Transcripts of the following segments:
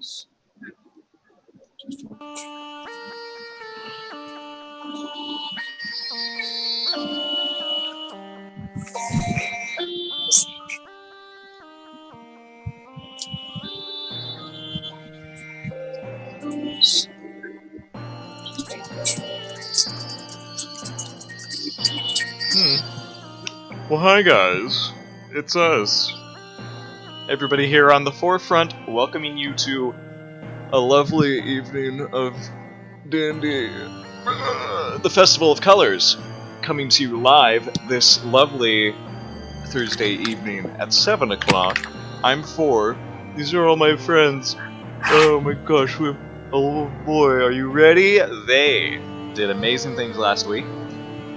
Well, hi guys, it's us. Everybody here on the forefront, welcoming you to a lovely evening of D&D, the Festival of Colors, coming to you live this lovely Thursday evening at 7 o'clock. I'm 4. These are all my friends. Oh my gosh, oh boy, are you ready? They did amazing things last week,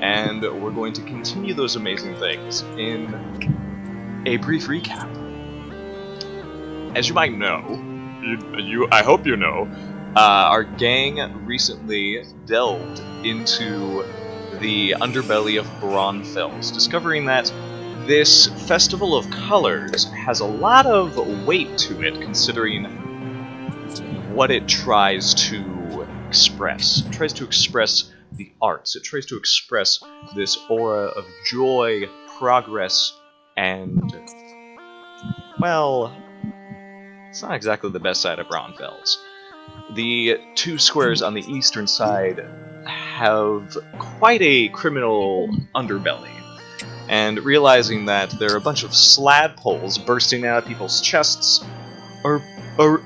and we're going to continue those amazing things in a brief recap. As you might know, I hope you know, our gang recently delved into the underbelly of Braunfels, discovering that this Festival of Colors has a lot of weight to it, considering what it tries to express. It tries to express the arts. It tries to express this aura of joy, progress, and, well, it's not exactly the best side of Braunfels. The two squares on the eastern side have quite a criminal underbelly, and realizing that there are a bunch of slab poles bursting out of people's chests, our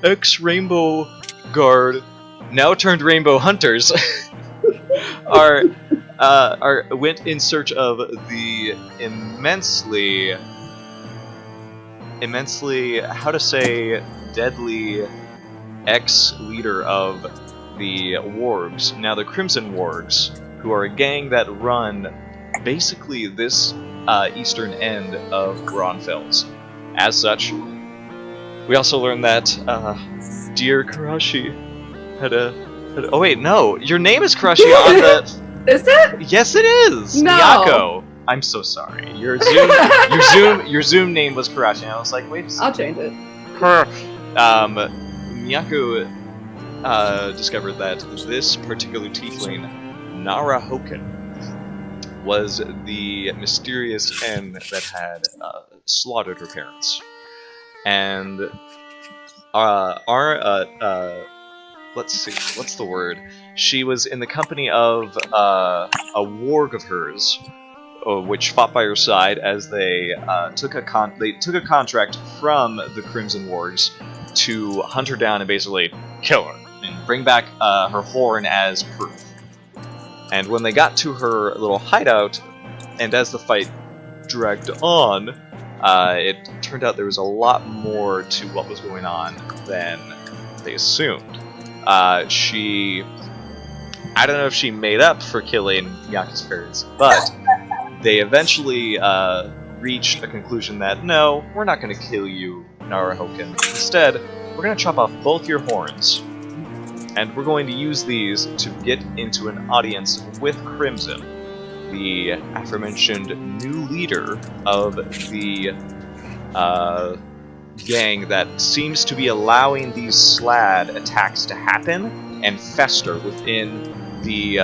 ex-Rainbow Guard, now turned Rainbow Hunters, went in search of the immensely, how to say, deadly ex-leader of the Wargs, now the Crimson Wargs, who are a gang that run basically this eastern end of Braunfels. As such, we also learned that dear Karashi had oh wait, no, your name is Karashi on the... Is it? Yes, it is! No! Miyako! I'm so sorry. Your Zoom name was Karashi, and I was like, wait a second. I'll change it. Miyako discovered that this particular tiefling, Nara Hoken, was the mysterious N that had slaughtered her parents. And let's see, what's the word? She was in the company of a warg of hers, which fought by her side as they took a contract from the Crimson Wargs to hunt her down and basically kill her and bring back her horn as proof. And when they got to her little hideout, and as the fight dragged on, it turned out there was a lot more to what was going on than they assumed. I don't know if she made up for killing Miyako's parents, but they eventually reached a conclusion that, no, we're not going to kill you, Narahoken. Instead, we're going to chop off both your horns, and we're going to use these to get into an audience with Crimson, the aforementioned new leader of the gang that seems to be allowing these Slad attacks to happen and fester within the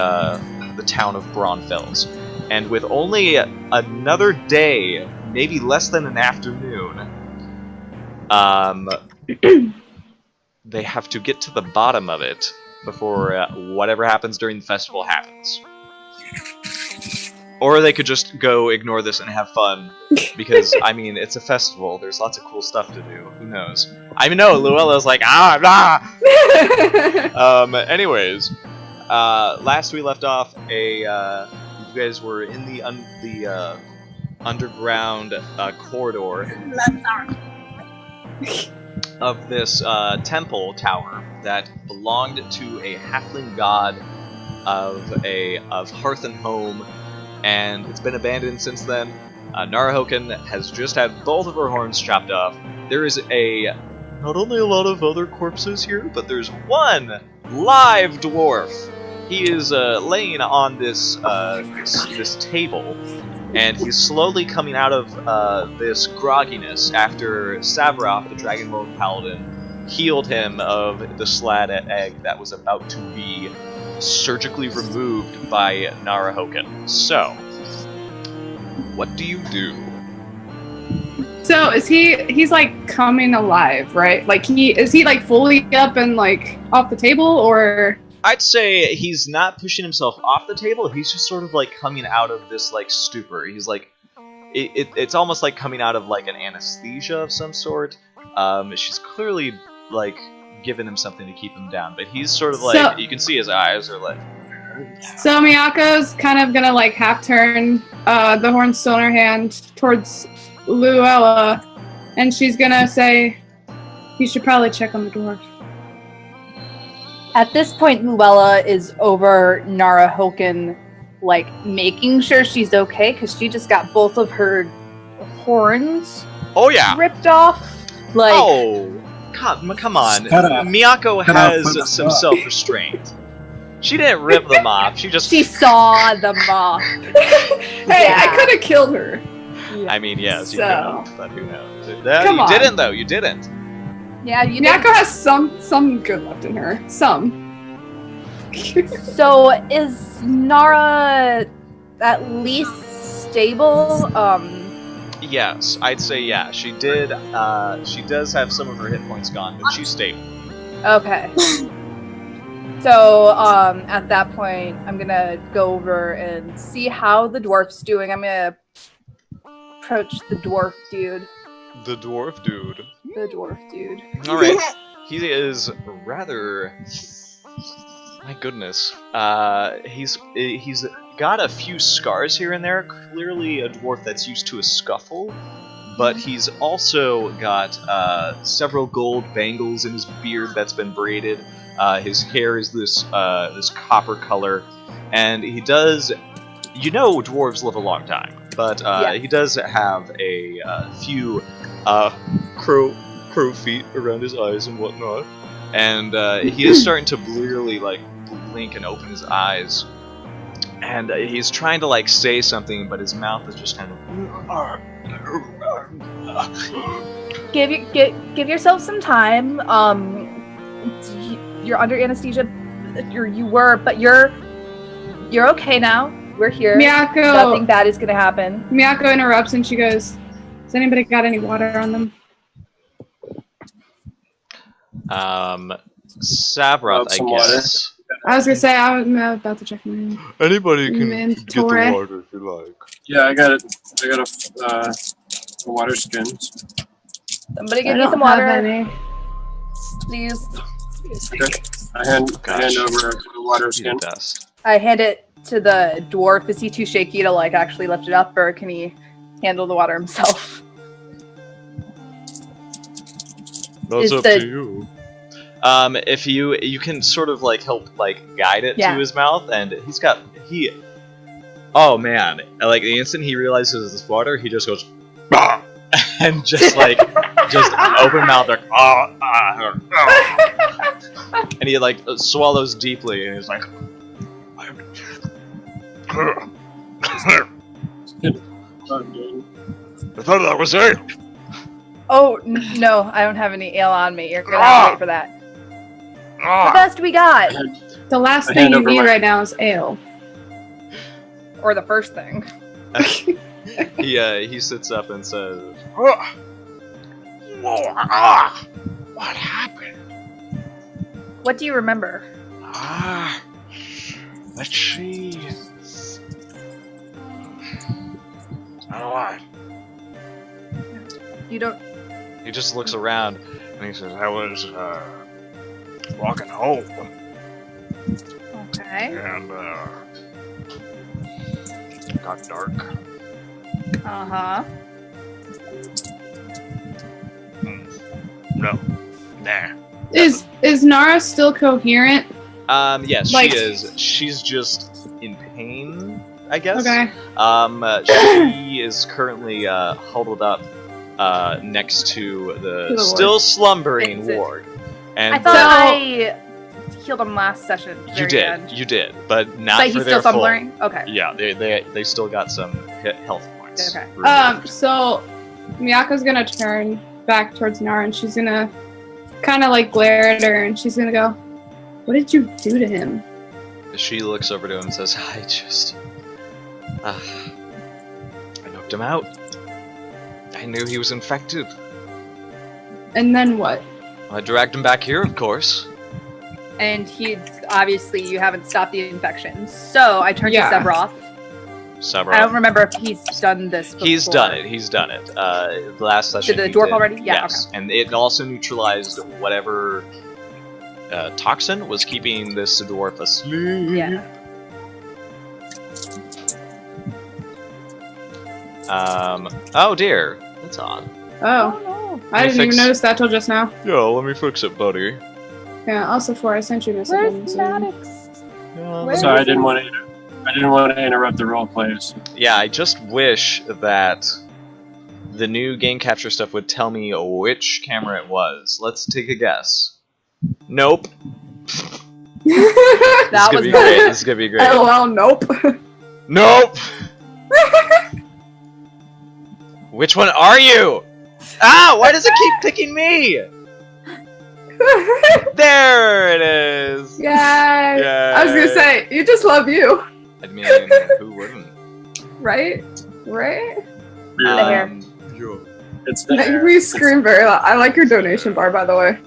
town of Braunfels. And with only another day, maybe less than an afternoon, they have to get to the bottom of it before whatever happens during the festival happens. Or they could just go ignore this and have fun, because, I mean, it's a festival, there's lots of cool stuff to do, who knows. I mean, no, Luella's like, anyways, last we left off, you guys were in the underground corridor of this temple tower that belonged to a halfling god of hearth and home, and it's been abandoned since then. Narahoken has just had both of her horns chopped off. There is not only a lot of other corpses here, but there's one live dwarf. He is laying on this table, and he's slowly coming out of this grogginess after Savroff, the Dragonbone Paladin, healed him of the slat egg that was about to be surgically removed by Narahoken. So, what do you do? So he's like coming alive, right? Like is he like fully up and like off the table, or? I'd say he's not pushing himself off the table. He's just sort of like coming out of this like stupor. He's like, it's almost like coming out of like an anesthesia of some sort. She's clearly like giving him something to keep him down, but he's sort of like, you can see his eyes are like. So Miyako's kind of gonna like half turn the horn still in her hand towards Luella, and she's gonna say, "You should probably check on the dwarf." At this point, Luella is over Narahoken, like making sure she's okay because she just got both of her horns. Oh yeah, ripped off. Like, oh, come on, Miyako has some self-restraint. She didn't rip them off. She saw them off. Hey, I could have killed her. Yeah. I mean, yes, you so. could, but who knows? Come on. Didn't though. You didn't. Yeah, you. Miyako has some good left in her. Some. So is Nara at least stable? Yes, I'd say yeah. She did. She does have some of her hit points gone, but she's stable. Okay. So, at that point, I'm gonna go over and see how the dwarf's doing. I'm gonna approach the dwarf dude. The dwarf dude. The dwarf dude. Alright. He is rather... My goodness. He's got a few scars here and there. Clearly a dwarf that's used to a scuffle. But he's also got several gold bangles in his beard that's been braided. His hair is this copper color, and he does. You know, dwarves live a long time, but he does have a few crow feet around his eyes and whatnot, and he is starting to blearily like blink and open his eyes, and he's trying to like say something, but his mouth is just kind of. Give yourself some time. You're under anesthesia. You were, but you're okay now. We're here. Miyako. Nothing bad is gonna happen. Miyako interrupts and she goes, "Has anybody got any water on them?" Sabroth, I guess. I was gonna say I'm about to check my. Anybody can get the water if you like. Yeah, I got it. I got a water skin. Somebody give me some water, please. Okay. I hand over the water skin. I hand it to the dwarf. Is he too shaky to like actually lift it up, or can he handle the water himself? That's up to you. If you can sort of like help like guide it to his mouth, and oh man, like the instant he realizes it's water, he just goes bah! And just like just open mouth like and he like swallows deeply, and he's like I thought that was it. Oh no, I don't have any ale on me. You're gonna have to wait for that. The best we got. The last thing you need right now is ale. Or the first thing. He sits up and says, what happened? What do you remember? Let's see. A lot. You don't. He just looks around and he says, I was walking home. Okay. And it got dark. Uh-huh. No. Nah. Is Nara still coherent? Yes, like, she is. She's just in pain, I guess. Okay. She is currently huddled up next to the still slumbering ward. And I thought I healed him last session. You did, but not but for he's their still full. slumbering? Okay. Yeah, they still got some health points. Okay. So Miyako's gonna turn back towards Nara and she's gonna kind of like glare at her, and she's gonna go, "What did you do to him?" She looks over to him and says, I just... I knocked him out. I knew he was infected. And then what? I dragged him back here, of course. And obviously you haven't stopped the infection. So I turned to Sevroth. Sevroth. I don't remember if he's done this before. He's done it. Last session Did the dwarf already? Yeah, yes. okay. And it also neutralized whatever toxin was keeping this dwarf asleep. Yeah. Oh dear. That's odd. Oh, no. I didn't even notice that till just now. Yeah, let me fix it, buddy. Yeah. Also, before I sent you a Where's message. Maddox? Yeah, Sorry, I didn't want to interrupt the role players. yeah, I just wish that the new game capture stuff would tell me which camera it was. Let's take a guess. Nope. That was great. This is gonna be great. LOL. Nope. Nope. Which one are you? Ah! Why does it keep picking me? There it is. Yay! Yay. I was gonna say, you just love you, I mean, who wouldn't? right? Right? hair. It's the hair. We scream very loud. I like your donation bar, by the way.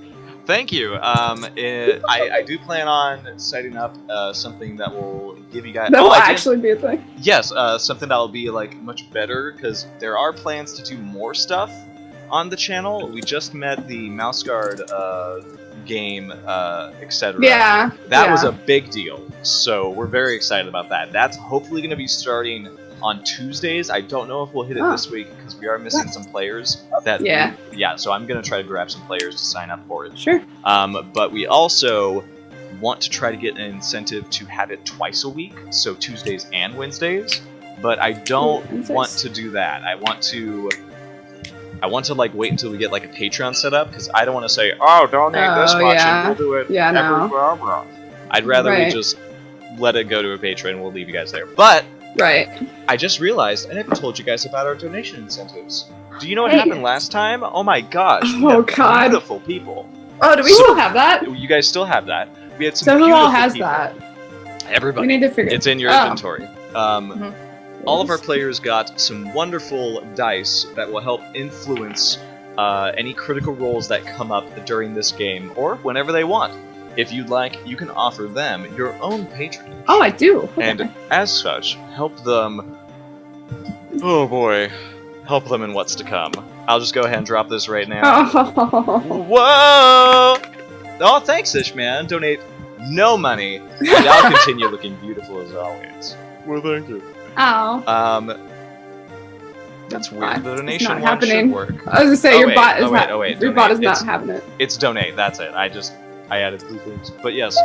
Thank you. I do plan on setting up something that will give you guys. That will I did- actually be a thing. Yes, something that will be like much better because there are plans to do more stuff on the channel. We just met the Mouse Guard game, etc. Yeah. That was yeah. a big deal, so we're very excited about that. That's hopefully going to be starting on Tuesdays. I don't know if we'll hit it this week because we are missing some players. Yeah. Yeah, so I'm going to try to grab some players to sign up for it. Sure. But we also want to try to get an incentive to have it twice a week, so Tuesdays and Wednesdays. But I don't Wednesdays. want to do that. I want to like wait until we get like a Patreon set up because I don't want to say, oh, donate this much yeah. and we'll do it Yeah, every no. blah, blah. I'd rather we Right. just let it go to a Patreon and we'll leave you guys there. But Right. I just realized I never told you guys about our donation incentives. Do you know what Hey. happened last time? Oh my gosh. we Oh, had God. Beautiful people. Oh, do we So- still have that? You guys still have that. We had some So who beautiful all has people. that? Everybody. We need to figure. It's in your Oh. inventory. All of our players got some wonderful dice that will help influence any critical rolls that come up during this game or whenever they want. If you'd like, you can offer them your own patronage. Oh, I do. Okay. And as such, help them. Oh boy. Help them in what's to come. I'll just go ahead and drop this right now. Oh. Whoa! Oh, thanks, Ishman. Donate no money, and I'll continue looking beautiful as always. Well, thank you. Oh. That's weird. What? The It's donation not one happening. should work. I was gonna say Oh, your wait, bot is oh, wait, not. oh, wait, your bot donate. is not It's- having it. It's donate. That's it. I added 2 things. But yes,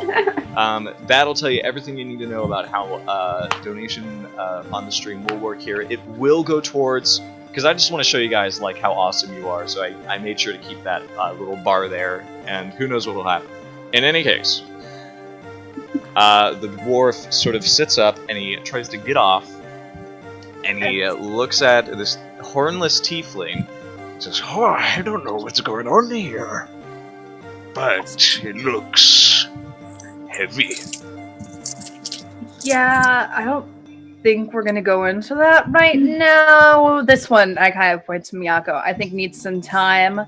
that'll tell you everything you need to know about how donation on the stream will work here. It will go towards, because I just want to show you guys like how awesome you are. So I made sure to keep that little bar there, and who knows what will happen. In any case, the dwarf sort of sits up and he tries to get off, and he looks at this hornless tiefling. And says, "Oh, I don't know what's going on here, but it looks heavy." Yeah, I don't think we're gonna go into that right now. This one, I kind of point to Miyako, I think needs some time,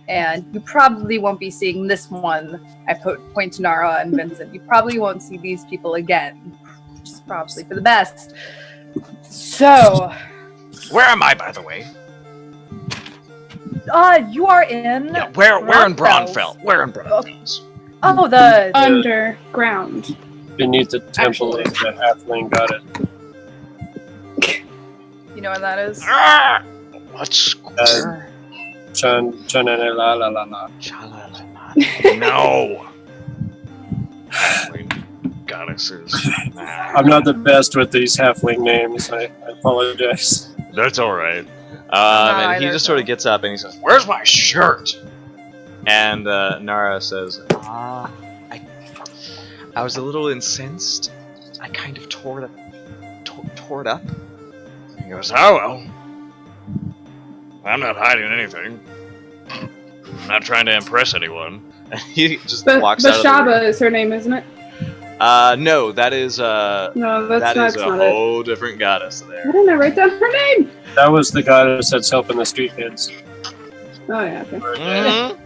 and you probably won't be seeing this one. I point to Nara and Vincent. You probably won't see these people again, which is probably for the best. So, Where am I, by the way? you are in. Yeah, where in Braunfels. Braunfels? Where in Braunfels? Oh, the Underground. Beneath the temple Actually. of the halfling goddess. you know what that is? Ah! What's where? La la la la. No. Goddesses. I'm not the best with these halfling names. I apologize. That's all right. not And he either, just sort so. of gets up and he says, "Where's my shirt?" And Nara says, I was a little incensed. I kind of tore it up. He goes, "Oh well. I'm not hiding anything. I'm not trying to impress anyone. He just walks out of the Bashaba room. is her name, isn't it? No, that is No, that's that is not a it. whole different goddess Why there. didn't I write down her name? That was the goddess that's helping the street kids. Oh yeah, okay. Mhm.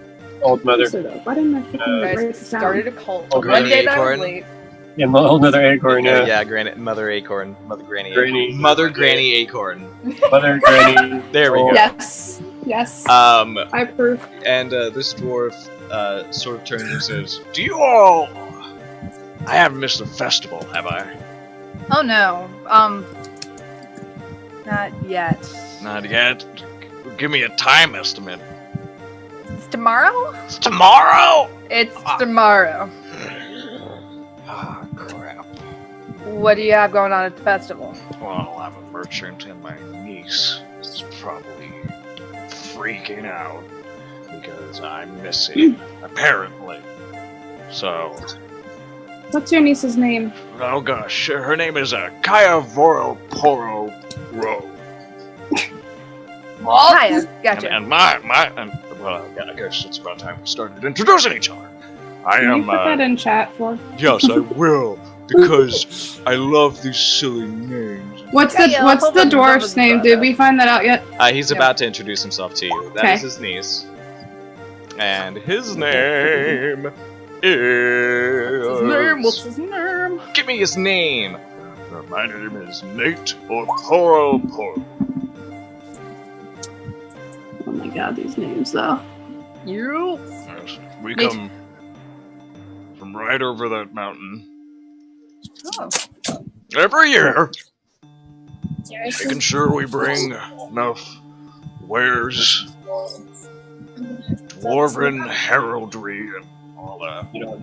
Old mother. So, though, why didn't I freaking You write guys this down? started a cult. Oh, One Granny day that I was Acorn. late. Yeah, old mother acorn, yeah. Mother Acorn, Mother Granny, Granny. Acorn. Mother Granny Acorn. Mother granny. There we go. Yes. Yes. I approve. And this dwarf sort of turns and says, "Do you all? I haven't missed a festival, have I? Oh no. Not yet. Not yet. Give me a time estimate. It's tomorrow? It's tomorrow. It's tomorrow. Ah, crap. What do you have going on at the festival? Well, I'm a merchant, and my niece is probably freaking out because I'm missing, apparently. So, What's your niece's name? oh gosh, her name is Kaya Voro Poro Ro. Kaya, gotcha. And well, I guess it's about time we started introducing each other. I Can you am, put that in chat for? yes, I will, because I love these silly names. What's Yeah, the What's I'll the put them dwarf's in name? the- Did we find that out yet? He's Yeah. about to introduce himself to you. That Okay. is his niece. And his name is... What's his name? Give me his name! My name is Nate or Poro Poro. Oh my god, these names though. You. Yes, we Nate. come from right over that mountain Oh. every year, making Seriously? sure we bring enough wares, dwarven heraldry, and all that. You know,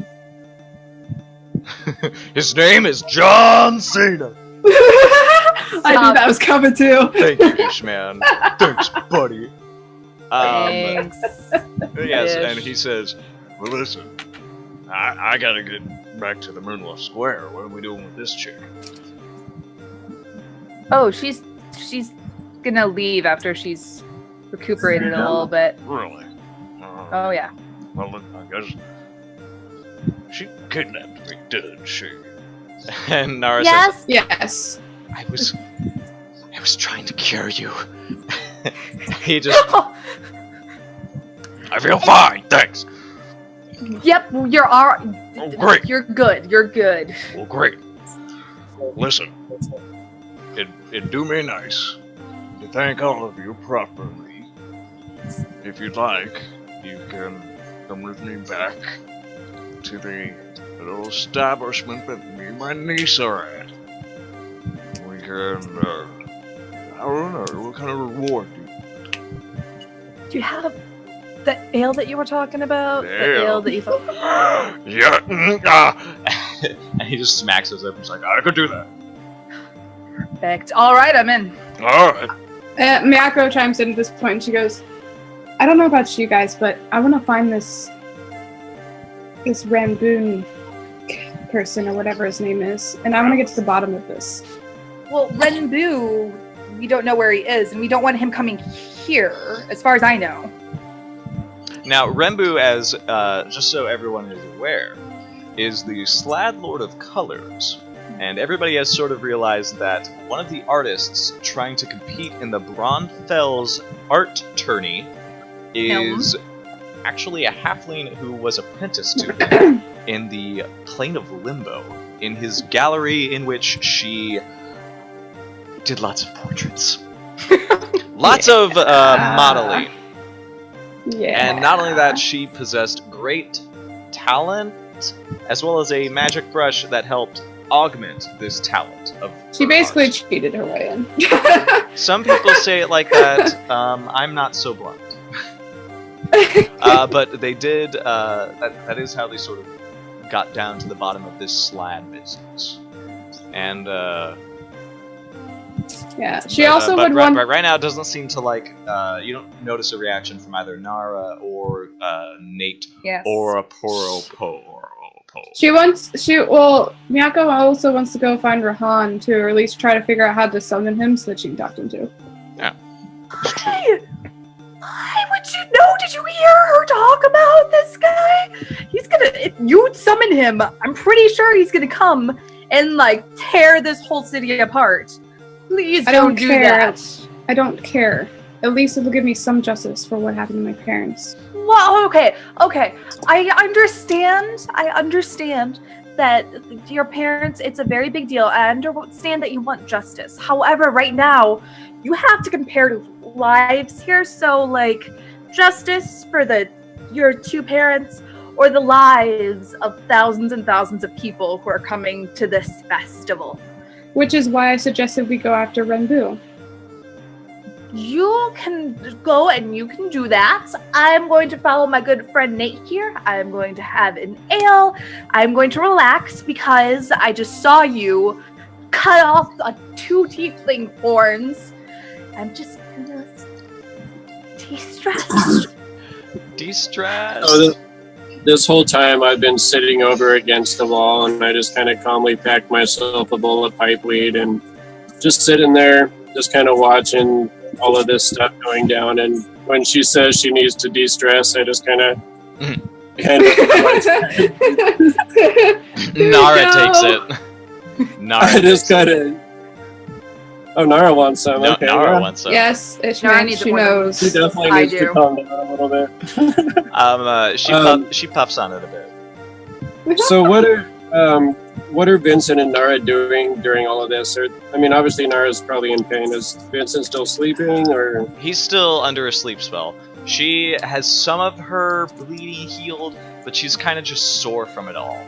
His name is John Cena. I knew that was coming too. Thank you, Ishman. Thanks, buddy. Thanks. Yes, Ish. and he says, "Well, listen, I gotta get back to the Moonwolf Square. What are we doing with this chick?" Oh, she's gonna leave after she's recuperated a little bit. Really? Oh yeah. Well, I guess she kidnapped me, didn't she? And Nara says, Yes. I was trying to cure you. He just, I feel fine, thanks. Yep, you're all. Oh, great. You're good. You're good. Well, great. Listen, it'd do me nice to thank all of you properly. If you'd like, you can come with me back to the little establishment that me and my niece are at. We can, I don't know, what kind of reward do you... Do you have the ale that you were talking about? The Ale. ale that you thought. Yeah, and he just smacks his lip and he's like, I could do that. Perfect. All right, I'm in. Alright. Miyako chimes in at this point and she goes, I don't know about you guys, but I want to find this Ramboon person or whatever his name is, and I want to get to the bottom of this. Well, Renbu, we don't know where he is, and we don't want him coming here, as far as I know. Now, Rembu, as just so everyone is aware, is the Slad Lord of Colors, and everybody has sort of realized that one of the artists trying to compete in the Braunfels art tourney is actually a halfling who was apprenticed to him in the Plane of Limbo, in his gallery in which she did lots of portraits. Lots of modeling. Yeah. And not only that, she possessed great talent, as well as a magic brush that helped augment this talent of She her basically art. cheated her way in. Some people say it like that. I'm not so blunt. But they did, that is how they sort of got down to the bottom of this slad business. And, Yeah. She also would want. right now, it doesn't seem to like, you don't notice a reaction from either Nara or Nate Yes. or a Poro Po. Miyako also wants to go find Rahan to, or at least try to figure out how to summon him so that she can talk to him too. Why would you know? Did you hear her talk about this guy? He's gonna, if you summon him, I'm pretty sure he's gonna come and like tear this whole city apart. Please don't do that. I don't care. At least it'll give me some justice for what happened to my parents. Well, okay. I understand that your parents, it's a very big deal. I understand that you want justice. However, right now, you have to compare lives here. So, like, justice for your two parents or the lives of thousands and thousands of people who are coming to this festival. Which is why I suggested we go after Renbu. You can go and you can do that. I'm going to follow my good friend Nate here. I'm going to have an ale. I'm going to relax because I just saw you cut off 2 tiefling horns. I'm just gonna de-stress. De-stress. So this whole time I've been sitting over against the wall, and I just kind of calmly packed myself a bowl of pipe weed and just sitting there, just kind of watching all of this stuff going down. And when she says she needs to de-stress, I just kind of hand it Nara takes it. Nara I just kind of. Oh, Nara wants some. No, okay, Nara yeah. wants some. Yes, Nara needs she it more than- knows. She definitely I needs to do. calm down a little bit. She puffs on it a bit. So what are Vincent and Nara doing during all of this? Or, I mean, obviously Nara's probably in pain. Is Vincent still sleeping, or? He's still under a sleep spell. She has some of her bleeding healed, but she's kind of just sore from it all.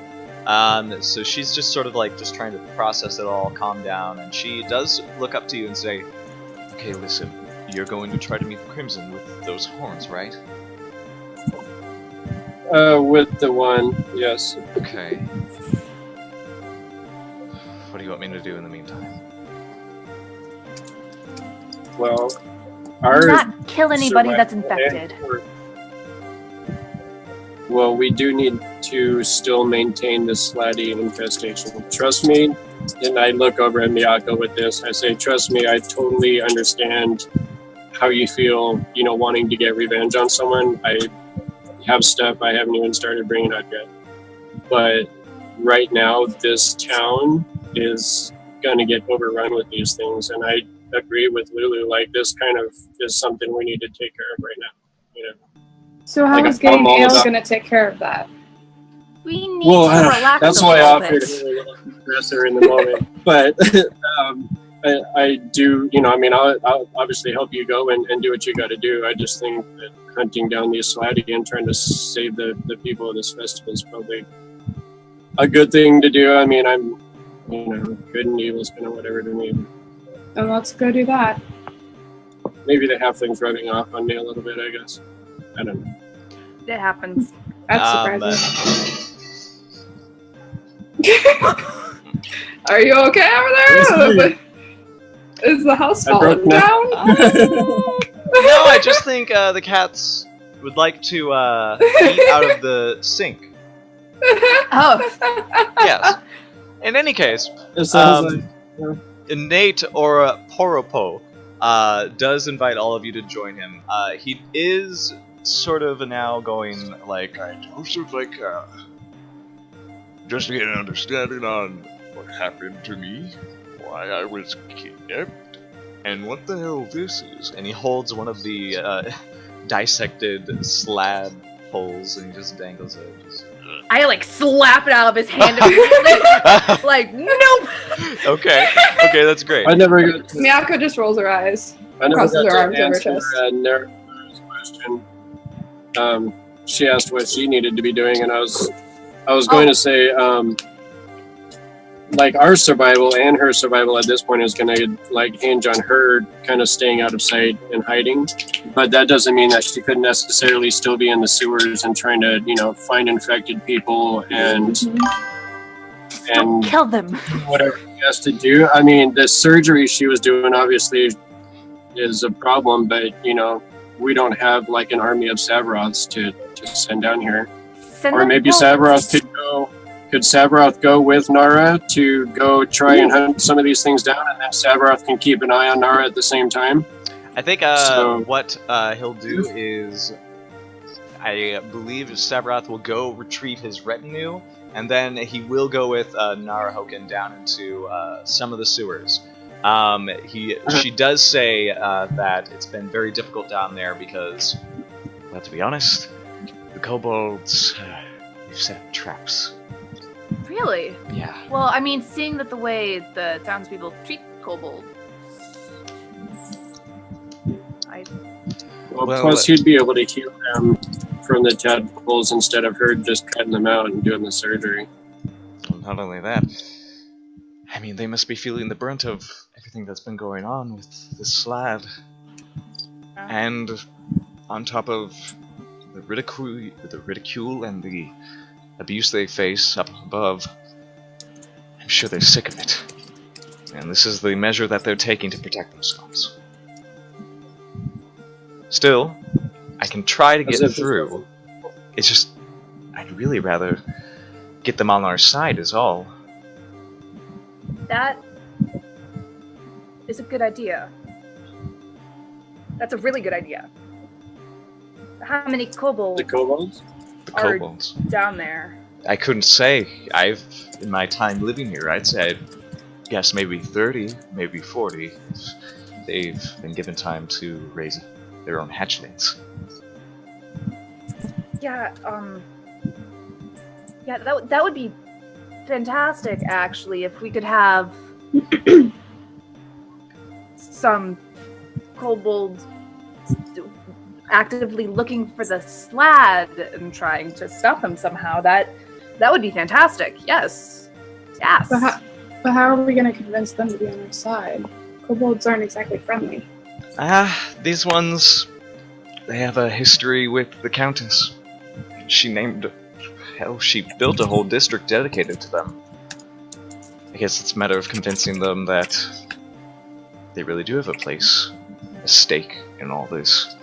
So she's just sort of like just trying to process it all, calm down, and she does look up to you and say, "Okay, listen, you're going to try to meet Crimson with those horns, right?" With the one, yes. Okay. What do you want me to do in the meantime? Well, our Not kill anybody that's survival infected. and- Well, we do need to still maintain this slatty infestation. Trust me, and I look over at Miyako with this. I say, trust me, I totally understand how you feel, wanting to get revenge on someone. I have stuff I haven't even started bringing up yet. But right now, this town is going to get overrun with these things. And I agree with Lulu, like, this kind of is something we need to take care of right now. So how Like, is getting I'm all ale about- going to take care of that? We need to relax that's a why I little offered bit. her a little compressor in the moment. But I do, I'll obviously help you go and do what you got to do. I just think that hunting down the Aslati and trying to save the people of this festival is probably a good thing to do. I mean, I'm, good and evil is kind of whatever to me. Then let's go do that. Maybe the halfling's rubbing off on me a little bit, I guess. I don't know. It happens. That's surprising. Are you okay over Yes, there? Is the house I falling broke neck. down? No, I just think the cats would like to eat out of the sink. Oh, Yes. In any case, It sounds like Nate or Poropo does invite all of you to join him. He is sort of now going like, I would like just to get an understanding on what happened to me, why I was kidnapped, and what the hell this is. And he holds one of the dissected slab holes and he just dangles it. I like slap it out of his hand. Like, nope. Okay, that's great. I never got to, Miyako just rolls her eyes. I never crosses got her to arms over her answer chest. Nara's question. She asked what she needed to be doing, and I was going to say, like, our survival and her survival at this point is going to like hinge on her kind of staying out of sight and hiding. But that doesn't mean that she couldn't necessarily still be in the sewers and trying to, find infected people and Don't kill them. whatever she has to do. I mean, the surgery she was doing obviously is a problem, but we don't have like an army of Savroths to send down here. Send Or them maybe home. Savroth could go. Could Savroth go with Nara to go try and hunt some of these things down, and then Savroth can keep an eye on Nara at the same time? I think So- what he'll do is, I believe Sabroth will go retrieve his retinue, and then he will go with Narahoken down into some of the sewers. She does say that it's been very difficult down there because, well, to be honest, the kobolds they've set up traps. Really? Yeah. Well, I mean, seeing that the way the townspeople treat kobolds, Well, plus you'd be able to heal them from the tadpoles instead of her just cutting them out and doing the surgery. Well, not only that, I mean, they must be feeling the brunt of everything that's been going on with this lad. And on top of the ridicule and the abuse they face up above, I'm sure they're sick of it. And this is the measure that they're taking to protect themselves. Still, I can try to get through. It's just, I'd really rather get them on our side is all. that is a good idea. That's a really good idea. How many kobolds The kobolds? The Are- kobolds. down there? I couldn't say. In my time living here, I'd say I'd guess maybe 30, maybe 40. They've been given time to raise their own hatchlings. Yeah, yeah, that would be fantastic, actually, if we could have some kobolds actively looking for the Slad and trying to stop him somehow. That would be fantastic. Yes. Yes. But how are we going to convince them to be on our side? Kobolds aren't exactly friendly. These ones, they have a history with the Countess. She built a whole district dedicated to them. I guess it's a matter of convincing them that they really do have a place, a stake in all this.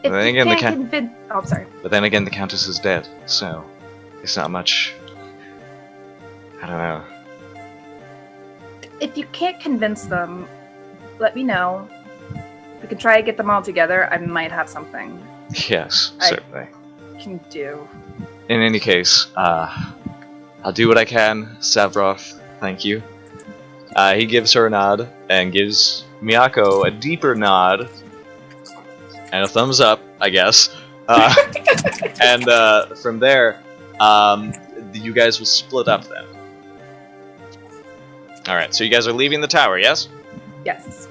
If then we again, the can't convince... Oh, I'm sorry. But then again, the Countess is dead, so it's not much. I don't know. If you can't convince them, let me know. We can try to get them all together. I might have something Yes, certainly. I can do. In any case, I'll do what I can. Savroth, thank you. He gives her a nod and gives Miyako a deeper nod and a thumbs up, I guess. And from there, you guys will split up then. Alright, so you guys are leaving the tower, yes? Yes.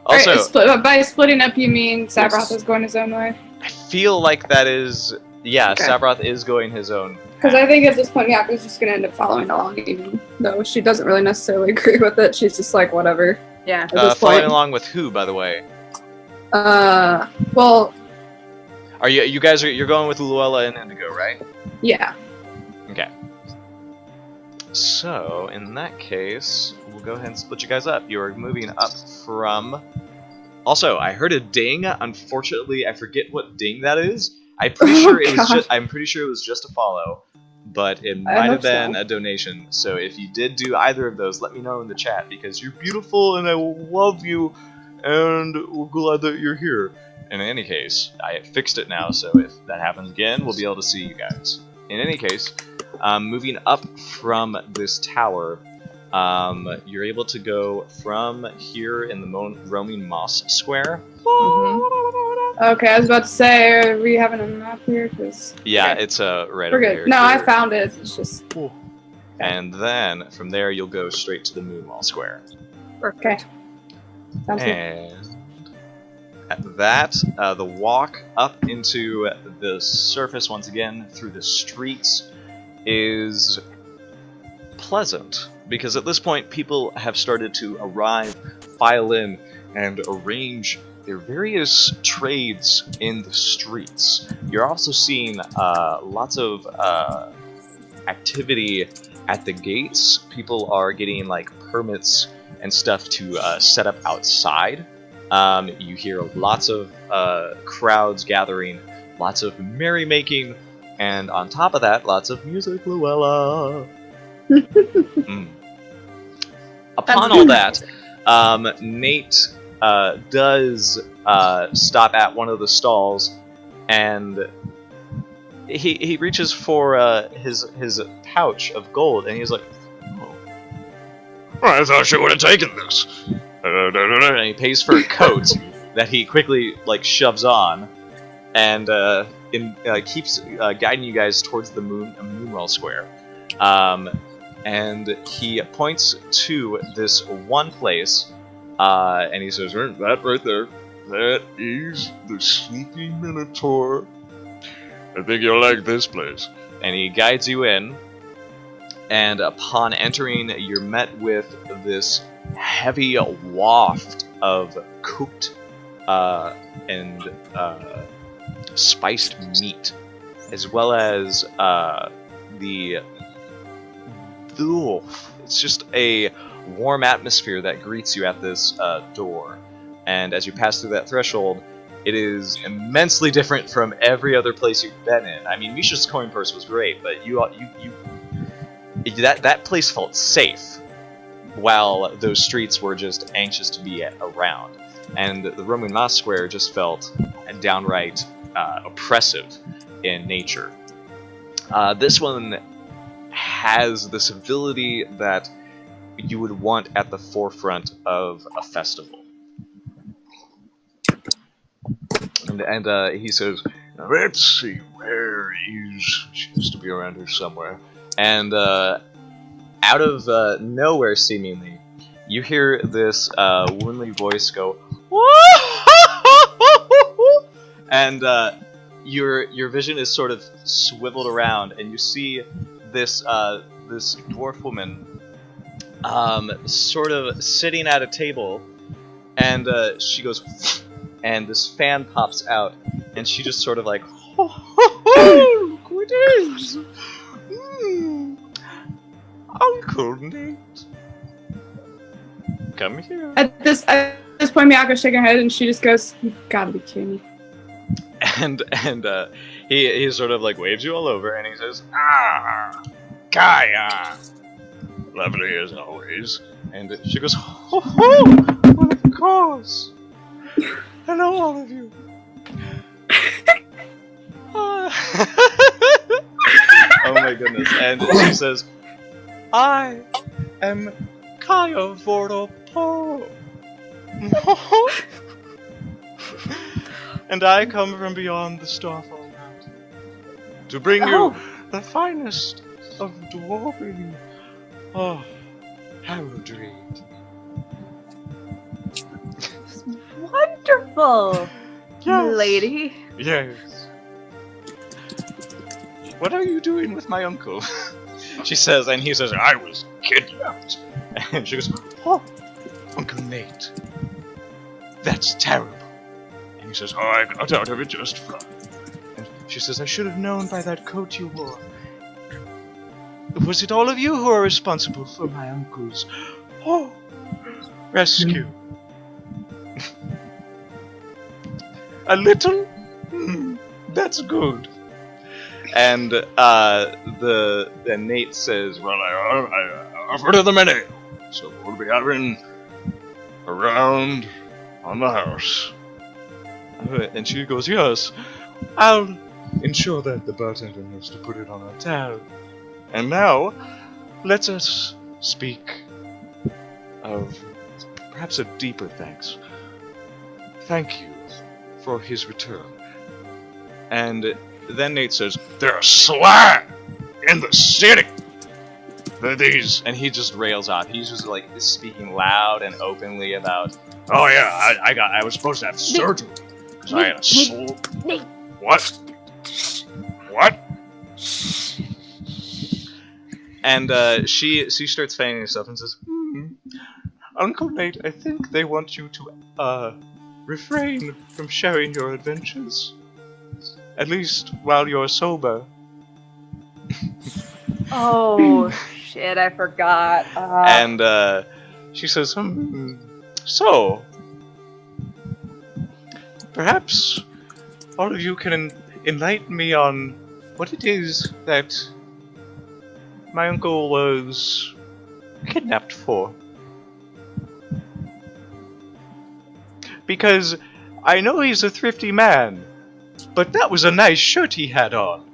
Also, Alright, by splitting up, you mean Sabroth is going his own way? I feel like that is... Yeah, Okay. Sabroth is going his own Because I think at this point, Yaku's just going to end up following along, even though she doesn't really necessarily agree with it. She's just like, whatever. Yeah. At this following point. along with who, by the way? Well, Are you're going with Luella and Indigo, right? yeah. Okay. So, in that case, we'll go ahead and split you guys up. You're moving up from... Also, I heard a ding. Unfortunately, I forget what ding that is. I'm pretty sure it was just a follow, but it might have been a donation. So if you did do either of those, let me know in the chat, because you're beautiful and I love you, and we're glad that you're here. In any case, I fixed it now, so if that happens again, we'll be able to see you guys. In any case, moving up from this tower, you're able to go from here in the roaming moss square. Okay, I was about to say, are we having a map here? Cause, Yeah, okay. it's right We're over good. here. No, I found it. It's just... And then, from there, you'll go straight to the Moonwall Square. Okay. Sounds good. And at that, the walk up into the surface once again through the streets is pleasant, because at this point people have started to arrive, file in, and arrange their various trades in the streets. You're also seeing lots of activity at the gates. People are getting like permits and stuff to set up outside. You hear lots of crowds gathering, lots of merrymaking, and on top of that, lots of music, Luella. Upon all that, Nate does stop at one of the stalls, and he reaches for his pouch of gold, and he's like, "Oh, I thought you would have taken this." And he pays for a coat that he quickly shoves on, and keeps guiding you guys towards the Moonwell Square. And he points to this one place, and he says, "That right there, that is the Sleeping Minotaur. I think you'll like this place." And he guides you in, and upon entering, you're met with this heavy waft of cooked and spiced meat, as well as it's just a warm atmosphere that greets you at this door. And as you pass through that threshold, it is immensely different from every other place you've been in. I mean, Misha's coin purse was great, but that place felt safe, while those streets were just anxious to be around. And the Roman Mosque Square just felt downright oppressive in nature. This one has the civility that you would want at the forefront of a festival. And he says, "Let's see, where is she? Has to be around here somewhere." And out of nowhere, seemingly, you hear this womanly voice go, and your vision is sort of swiveled around, and you see this dwarf woman sort of sitting at a table, and she goes, and this fan pops out, and she just sort of like, look who it is! Uncle Nate, come here. At this point, Miyako's shaking her head, and she just goes, "You've got to be kidding me." And he sort of waves you all over, and he says, Kaya, lovely as always. And she goes, well, of course. Hello, all of you. Oh my goodness. And she says, I am Kaya Vordopo. And I come from beyond the Starfall Mountain to bring you the finest of dwarven heraldry. Wonderful, Yes. lady. Yes. What are you doing with my uncle? She says, and he says, I was kidnapped. And she goes, oh, Uncle Nate. That's terrible. And he says, oh, I got out of it just fine. And she says, I should have known by that coat you wore. Was it all of you who are responsible for my uncle's rescue? A little? That's good. And then Nate says, well, I offered her the many, so we'll be having a round on the house. And she goes, yes, I'll ensure that the bartender knows to put it on our tab. And now, let us speak of perhaps a deeper thanks. Thank you for his return. And then Nate says, they're swine in the city. They're these, and he just rails off. He's just speaking loud and openly about, oh yeah, I was supposed to have surgery because I had a Nate. What? And she starts fanning herself and says, Uncle Nate, I think they want you to refrain from sharing your adventures. At least while you're sober. Oh, shit, I forgot. And she says, so, perhaps all of you can enlighten me on what it is that my uncle was kidnapped for. because I know he's a thrifty man, but that was a nice shirt he had on.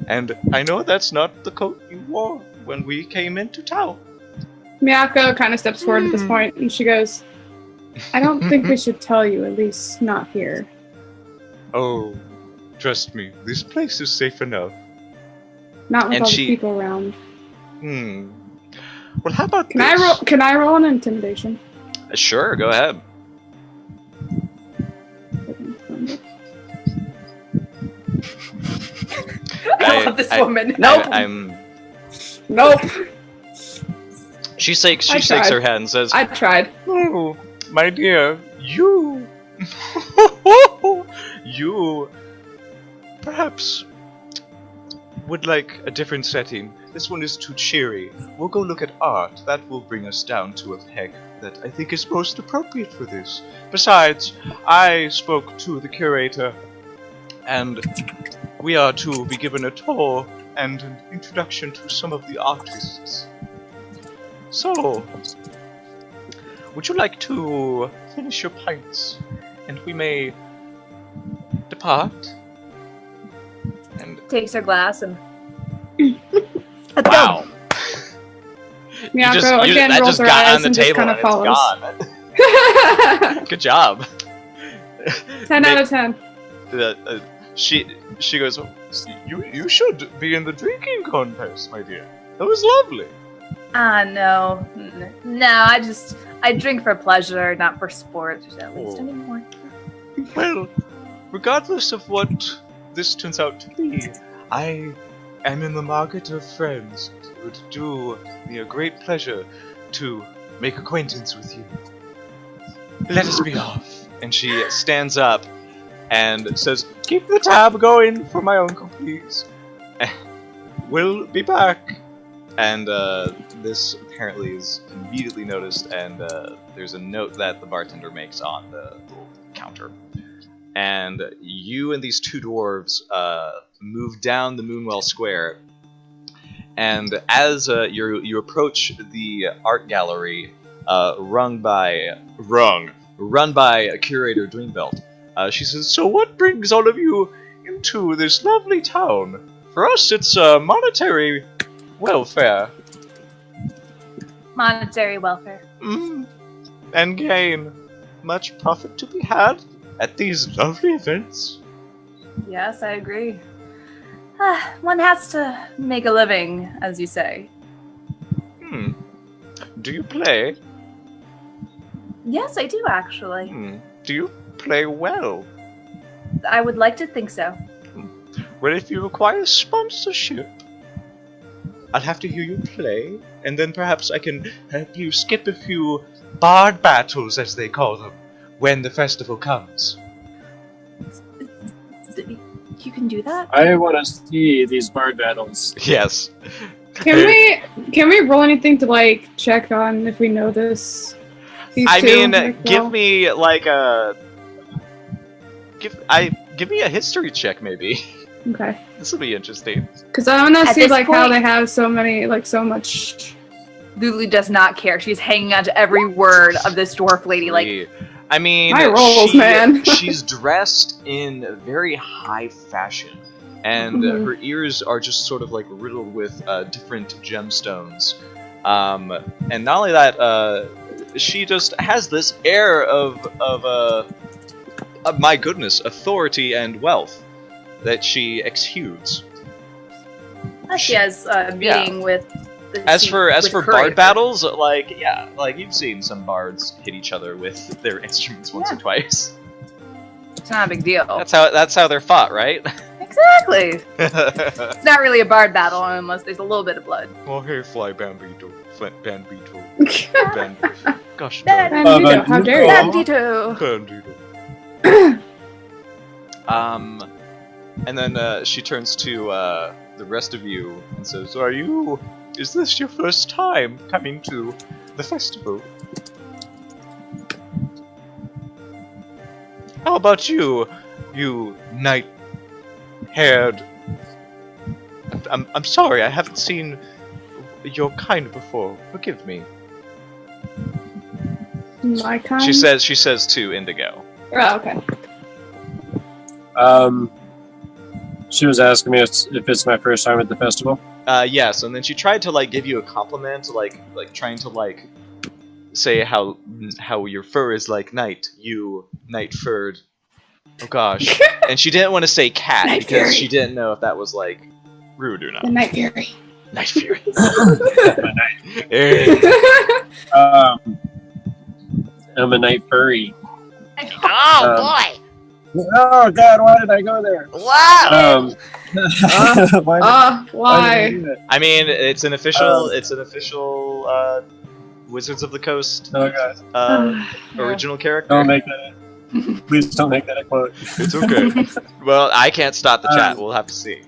And I know that's not the coat you wore when we came into town. Miyako kind of steps forward at this point, and she goes, I don't think we should tell you, at least not here. Oh, trust me, this place is safe enough. Not with And all she- the people around. Well, how about Can this? Can I roll an intimidation? Sure, go ahead. I love this woman. I'm. Nope. She shakes I tried. her head and says, I tried. "Oh, my dear, you, you, perhaps would like a different setting. This one is too cheery. We'll go look at art. That will bring us down to a peg that I think is most appropriate for this. Besides, I spoke to the curator, and we are to be given a tour and an introduction to some of the artists. So, would you like to finish your pints, and we may depart?" And Takes her glass and. wow, Miyako again that rolls just her got eyes on the and just table kind and of follows. it's gone. Good job. 10 out of 10. She goes, you should be in the drinking contest, my dear. That was lovely. No. No, I drink for pleasure, not for sport, at least Oh. anymore. Well, regardless of what this turns out to be, I am in the market of friends. It would do me a great pleasure to make acquaintance with you. Let us be off. And she stands up and says, "Keep the tab going for my uncle, please. We'll be back." And this apparently is immediately noticed, and there's a note that the bartender makes on the little counter. And you and these two dwarves move down the Moonwell Square. And as you approach the art gallery run by curator Dreambelt, she says, "So what brings all of you into this lovely town? For us, it's monetary welfare. Monetary welfare. And gain. Much profit to be had at these lovely events." Yes, I agree. One has to make a living, as you say. Do you play? Yes, I do, actually. Do you play well? I would like to think so. Well, if you require sponsorship, I'll have to hear you play, and then perhaps I can help you skip a few bard battles, as they call them, when the festival comes. You can do that? I want to see these bard battles. Yes. Can we roll anything to like check on if we know this? I Two, mean, like, give well? me like a give me a history check, maybe. Okay. This will be interesting. Because I want to At see this like how point- they have so much. Lulu does not care. She's hanging on to every word of this dwarf lady. Like, I mean, My rolls, man. she's dressed in very high fashion, and Mhm. her ears are just sort of like riddled with different gemstones. And not only that, she just has this air of my goodness, authority and wealth that she exudes. she has a meeting with. As for with bard curator. battles, like you've seen some bards hit each other with their instruments once or twice. It's not a big deal. That's how they're fought, right? Exactly. It's not really a bard battle unless there's a little bit of blood. Well, here, fly, Bambito. Bambito. Gosh, Bandito, how dare you? Bandito. Bandito. And then she turns to the rest of you and says, is this your first time coming to the festival? How about you knight-haired? I'm sorry, I haven't seen your kind before. Forgive me. My kind? She says to Indigo. Oh, okay. She was asking me if it's my first time at the festival. Yes, and then she tried to like give you a compliment, like trying to like say how your fur is like night furred. Oh gosh. And she didn't want to say cat Night because Fury. she didn't know if that was like rude or not. The Night Fury. Night Fury. I'm a night furry. Oh boy! Oh God, why did I go there? Wow! Why? I mean, it's an official Wizards of the Coast Oh God, original character. don't make that. Please don't make that a quote. It's okay. Well, I can't stop the chat. We'll have to see.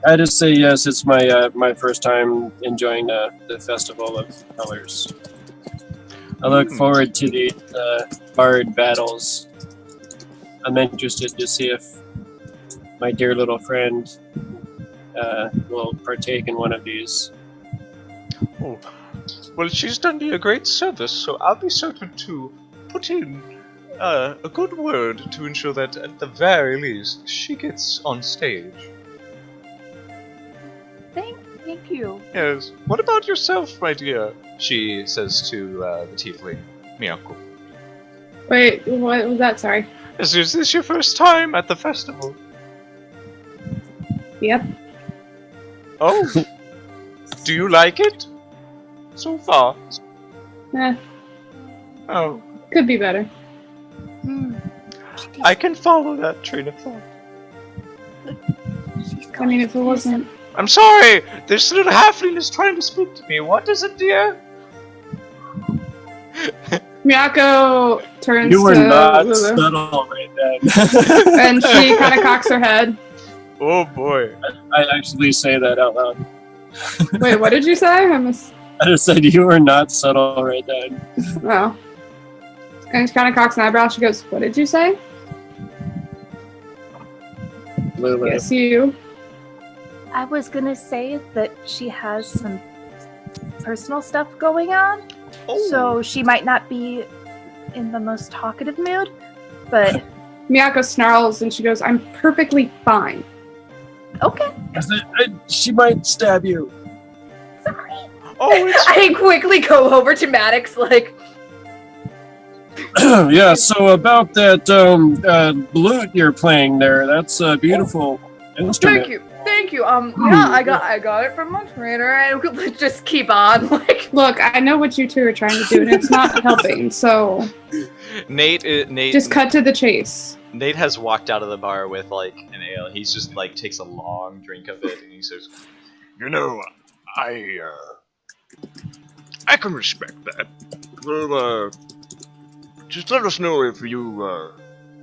I just say yes. It's my first time enjoying the Festival of Colors. I look forward to the bard battles. I'm interested to see if my dear little friend will partake in one of these. Oh. Well, she's done me a great service, so I'll be certain to put in a good word to ensure that, at the very least, she gets on stage. Thank you. Yes. What about yourself, my dear? She says to the tiefling, Miyako. Wait, what was that? Sorry. Is this your first time at the festival? Yep. Oh. Do you like it? So far? Oh. Could be better. I can follow that train of thought. I mean, if it wasn't... I'm sorry! This little halfling is trying to speak to me. What is it, dear? Miyako turns You were to not Lulu, subtle right then. and she kind of cocks her head. Oh boy. I actually say that out loud. Wait, what did you say? I just said you were not subtle right then. Oh. And she kind of cocks an eyebrow. She goes, "What did you say?" Lulu. Yes, you. I was gonna say that she has some personal stuff going on, so she might not be in the most talkative mood, but... Miyako snarls and she goes, "I'm perfectly fine." Okay. She might stab you. Sorry. Oh, it's I quickly go over to Maddox, like... Yeah, so about that lute you're playing there, that's a beautiful instrument. Thank you. Yeah, I got it from my trainer, and let's just keep on, like... Look, I know what you two are trying to do, and it's not helping, so... Nate Just cut to the chase. Nate has walked out of the bar with like an ale. He's just like takes a long drink of it and he says, "You know, I can respect that. Well, just let us know if you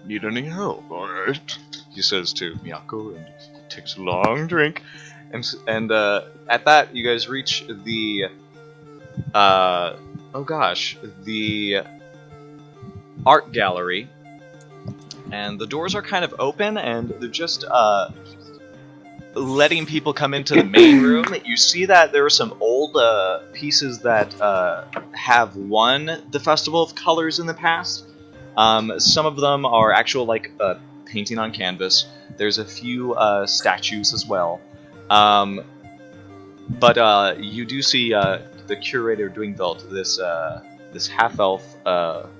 need any help, alright?" He says to Miyako and takes a long drink. And at that you guys reach the the art gallery. And the doors are kind of open, and they're just letting people come into the main room. You see that there are some old pieces that have won the Festival of Colors in the past. Some of them are actual like painting on canvas. There's a few statues as well. But you do see the curator Dwingvelt, this half-elf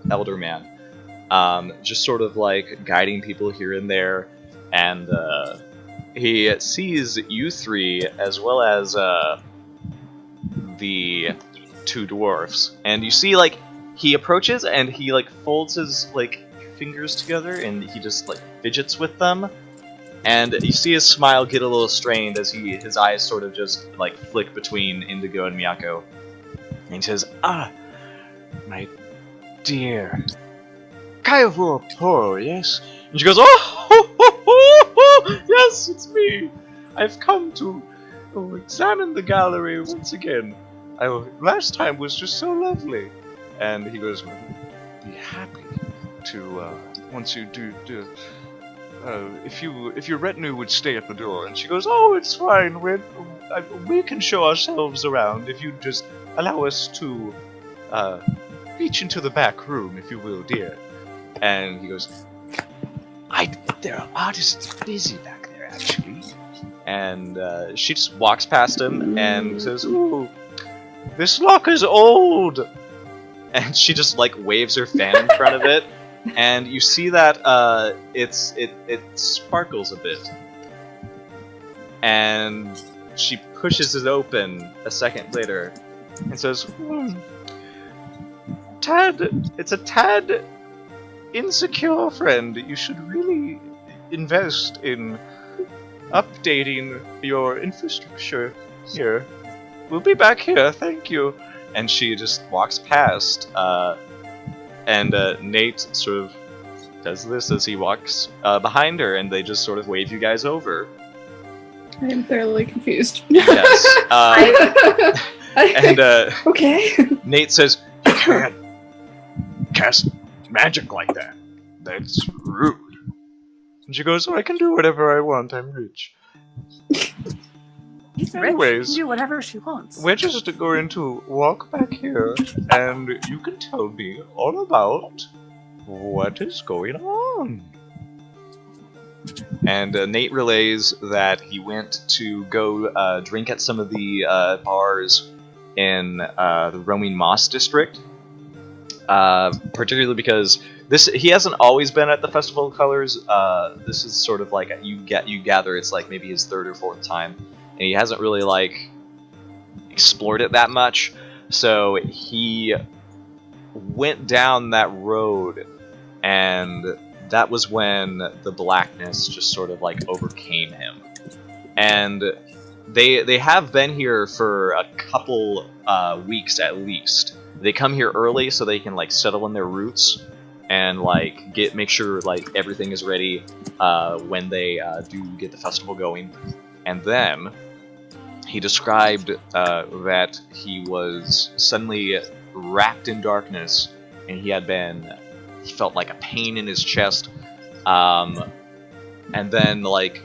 elder man. Just sort of like guiding people here and there, and he sees you three as well as the two dwarfs, and you see like he approaches and he like folds his like fingers together and he just like fidgets with them, and you see his smile get a little strained as his eyes sort of just like flick between Indigo and Miyako, and he says, "Ah, my dear. Kaivor Poro, yes?" And she goes, "Oh, yes, it's me. I've come to examine the gallery once again. Last time was just so lovely." And he goes, "Be happy to, once you do, if your retinue would stay at the door." And she goes, "Oh, it's fine. We can show ourselves around if you just allow us to reach into the back room, if you will, dear. And he goes, there are artists busy back there, actually. And she just walks past him and says, ooh, this locker's old! And she just, like, waves her fan in front of it. And you see that it sparkles a bit. And she pushes it open a second later and says, it's a tad insecure, friend. You should really invest in updating your infrastructure here. We'll be back here, thank you. And she just walks past, and Nate sort of does this as he walks behind her, and they just sort of wave you guys over. I am thoroughly confused. Yes. And okay. Nate says, "You can't cast magic like that. That's rude." And she goes, "Oh, I can do whatever I want. I'm rich." He's rich. Anyways, She can do whatever she wants. we're just going to walk back here, and you can tell me all about what is going on. And Nate relays that he went to go drink at some of the bars in the Roaming Moss district, particularly because he hasn't always been at the Festival of Colors. This is sort of like you gather it's like maybe his third or fourth time, and he hasn't really like explored it that much. So he went down that road, and that was when the blackness just sort of like overcame him. And they have been here for a couple weeks at least. They come here early so they can like settle in their roots and like make sure like everything is ready when they do get the festival going. And then he described that he was suddenly wrapped in darkness, and he felt like a pain in his chest, and then like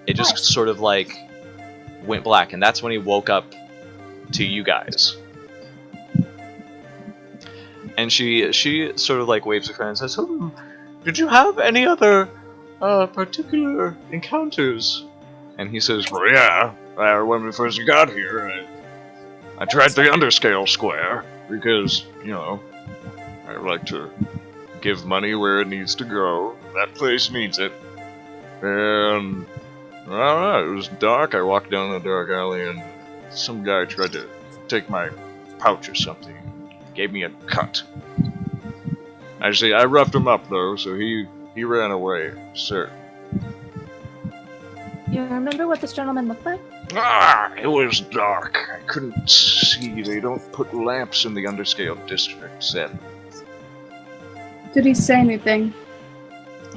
it just sort of like went black, and that's when he woke up to you guys. And she sort of like waves her friend and says, "Oh, did you have any other particular encounters?" And he says, "Well, yeah, when we first got here, I tried the Underscale Square because, you know, I like to give money where it needs to go. That place needs it. And I don't know, it was dark. I walked down a dark alley and some guy tried to take my pouch or something. Gave me a cut. Actually, I roughed him up though, so he ran away, sir." You remember what this gentleman looked like? It was dark. I couldn't see. They don't put lamps in the Underscale district, sadly. Did he say anything?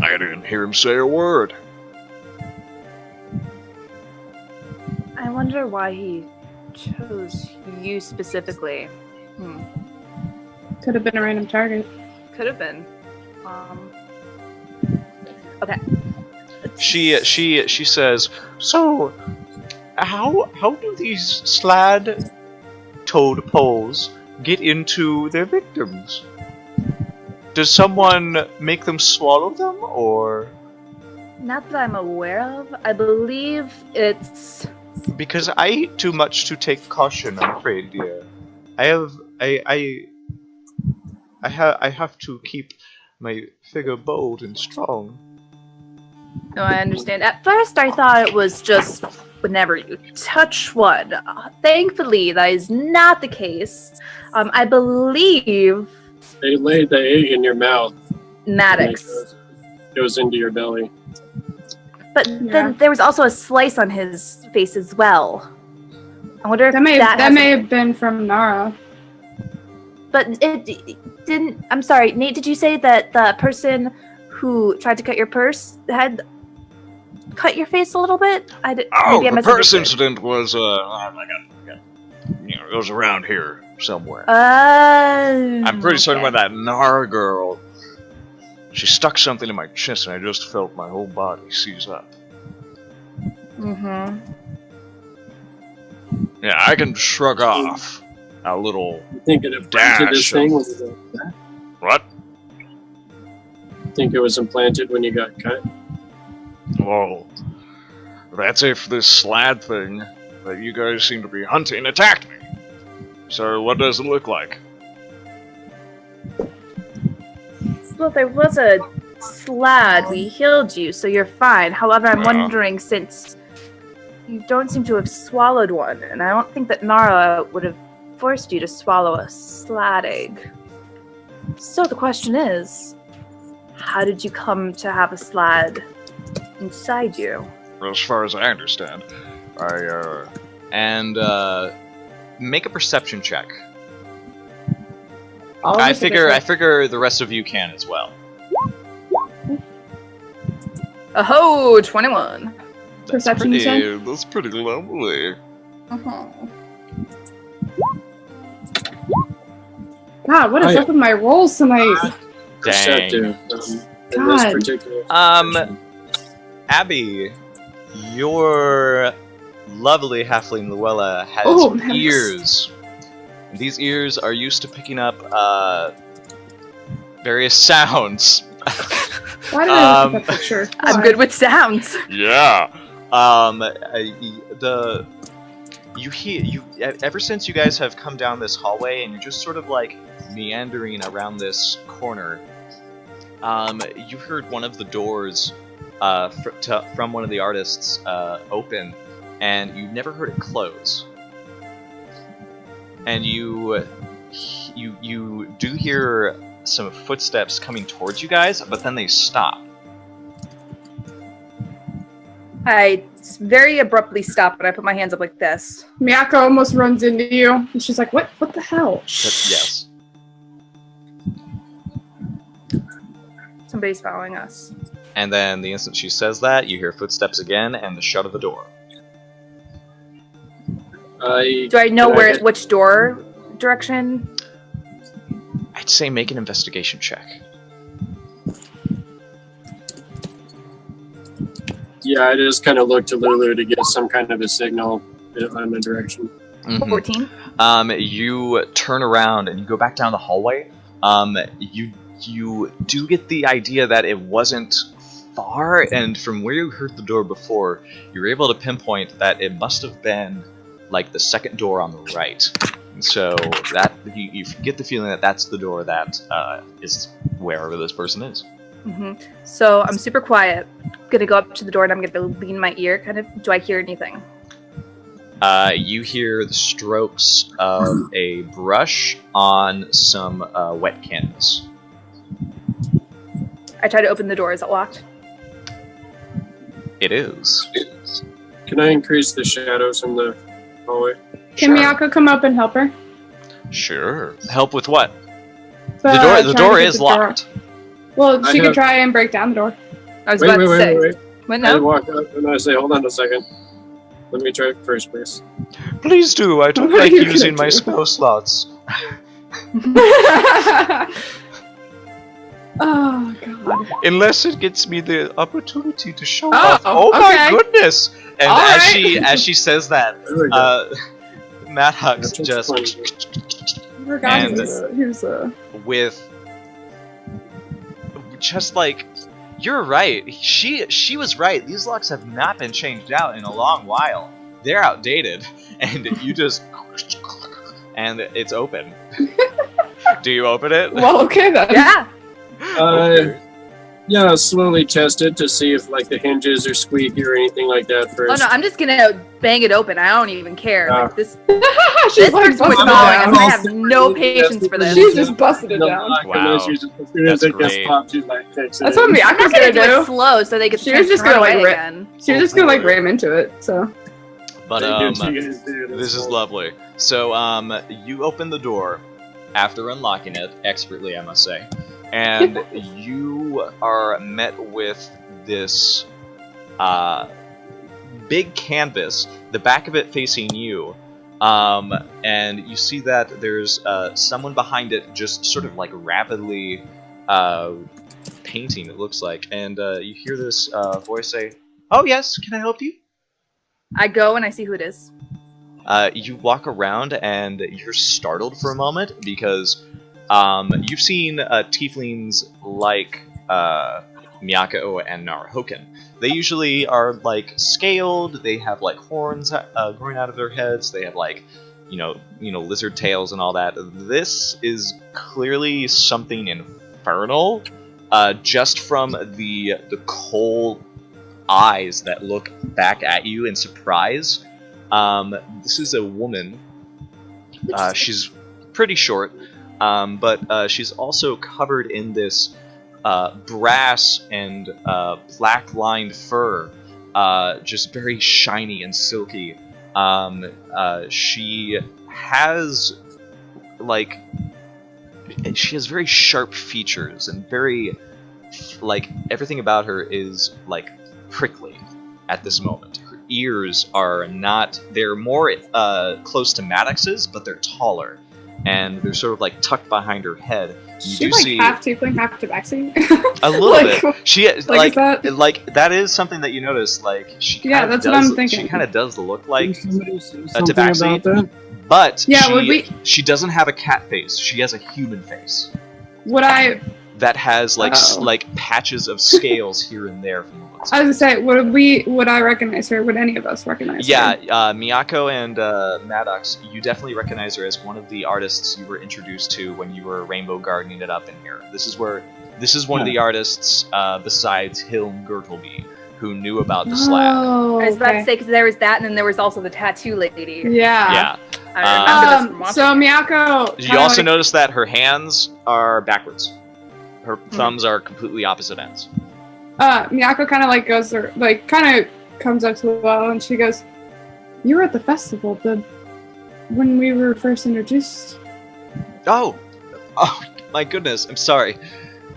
I didn't hear him say a word. I wonder why he chose you specifically. Could have been a random target. Could have been. Okay. She says, "So, how do these slad toadpoles get into their victims? Does someone make them swallow them, or?" Not that I'm aware of. I believe it's... Because I eat too much to take caution, I'm afraid, dear. I have to keep my figure bold and strong. No, I understand. At first, I thought it was just whenever you touch one. Thankfully, that is not the case. I believe... They laid the egg in your mouth. Maddox. It goes into your belly. But then there was also a slice on his face as well. I wonder if that may have been from Nara. But it didn't... I'm sorry, Nate, did you say that the person who tried to cut your purse had cut your face a little bit? The purse incident was, it was around here somewhere. I'm pretty certain when that Nara girl, she stuck something in my chest and I just felt my whole body seize up. Mm-hmm. Yeah, I can shrug off a little You think it implanted this dash. thing when you got cut? What? Think it was implanted when you got cut? Well, that's if this slad thing that you guys seem to be hunting attacked me. So what does it look like? Well, there was a slad. We healed you, so you're fine. However, I'm Yeah. wondering, since you don't seem to have swallowed one, and I don't think that Nara would have forced you to swallow a slad egg. So the question is, how did you come to have a slad inside you? As far as I understand, Make a perception check. All of I us at figure this the rest of you can as well. Oh, 21. Perception, you said? that's pretty lovely. God, what is up with my rolls tonight? Dang. Perceptive. In this God. particular Abby, your lovely halfling Luella has Oh, nice. ears. And these ears are used to picking up various sounds. Why did I look at that picture? I'm Why? good with sounds. Yeah. Ever since you guys have come down this hallway and you're just sort of like meandering around this corner, you heard one of the doors from one of the artists open, and you never heard it close. And you do hear some footsteps coming towards you guys, but then they stop. I very abruptly stop and I put my hands up like this. Miyako almost runs into you, and she's like, "What? What the hell?" Yes. Somebody's following us. And then the instant she says that, you hear footsteps again and the shut of the door. Do I know which door direction? I'd say make an investigation check. Yeah, I just kind of look to Lulu to get some kind of a signal on the direction. Mhm. 14. You turn around and you go back down the hallway. You do get the idea that it wasn't far, and from where you heard the door before, you're able to pinpoint that it must have been like the second door on the right. So that you get the feeling that that's the door that is wherever this person is. So I'm super quiet. Gonna go up to the door and I'm gonna lean my ear. Kind of. Do I hear anything? You hear the strokes of a brush on some wet canvas. I try to open the door. Is it locked? It is. Can I increase the shadows in the hallway? Can Miyako come up and help her? Sure. Help with what? Trying The to door get is the door. locked. Well, I she could have- try and break down the door. I was about to say. Wait. What I now? walk up and I say, hold on a second. Let me try first, please. Please do. I don't What are like you using gonna my do? spell slots. Oh god. Unless it gets me the opportunity to show Oh, off. Oh my okay. goodness! And All as right. she says that, There we go. Matt Hux That's just funny. I forgot And- he was a with just like you're right. She was right. These locks have not been changed out in a long while. They're outdated, and you just and it's open. Do you open it? well, okay then. Yeah. Okay. Yeah, slowly test it to see if like the hinges are squeaky or anything like that Oh first. no, I'm just gonna bang it open. I don't even care. Ah. Like, this She's like person was busting it following us. down. I have no patience for this. She's just busted it The down. lock, and then Wow. she just, as soon as That's it gets great. popped, she's like, fix it. That's what I'm Miyako's not gonna gonna do it do. slow so they could. She was just gonna, like, run away rip- again. She was just gonna like ram into it, so. But Thank you guys do this is all. lovely. So you open the door after unlocking it expertly, I must say, and you are met with this big canvas, the back of it facing you, and you see that there's someone behind it just sort of like rapidly painting, it looks like, and you hear this voice say, "Oh yes, can I help you?" I go and I see who it is. You walk around and you're startled for a moment because you've seen tieflings like Miyako and Narahoken. They usually are like scaled. They have like horns growing out of their heads. They have like you know lizard tails and all that. This is clearly something infernal, just from the cold eyes that look back at you in surprise. This is a woman. She's pretty short, but she's also covered in this brass and black-lined fur, just very shiny and silky. She has very sharp features and very everything about her is prickly at this moment. Her ears are not, they're more close to Maddox's, but they're taller and they're sort of tucked behind her head. You She's see half tiefling, half tabaxi. a little bit. She is that... that is something that you notice. She yeah, that's what I'm thinking. She kind of does look like a tabaxi, but yeah, she doesn't have a cat face. She has a human face. Would I? That has patches of scales here and there from the looks. I was gonna say, would I recognize her? Would any of us recognize her? Yeah, Miyako and Maddox, you definitely recognize her as one of the artists you were introduced to when you were rainbow gardening it up in here. This is one of the artists besides Hilm Gertleby who knew about the slab. Oh, I was about to say, because there was that, and then there was also the tattoo lady. Yeah. I remember this from watching. So Miyako. You also notice that her hands are backwards. Her thumbs are completely opposite ends. Miyako kind of goes there, kind of comes up to Luella and she goes, "You were at the festival, when we were first introduced." Oh my goodness! I'm sorry.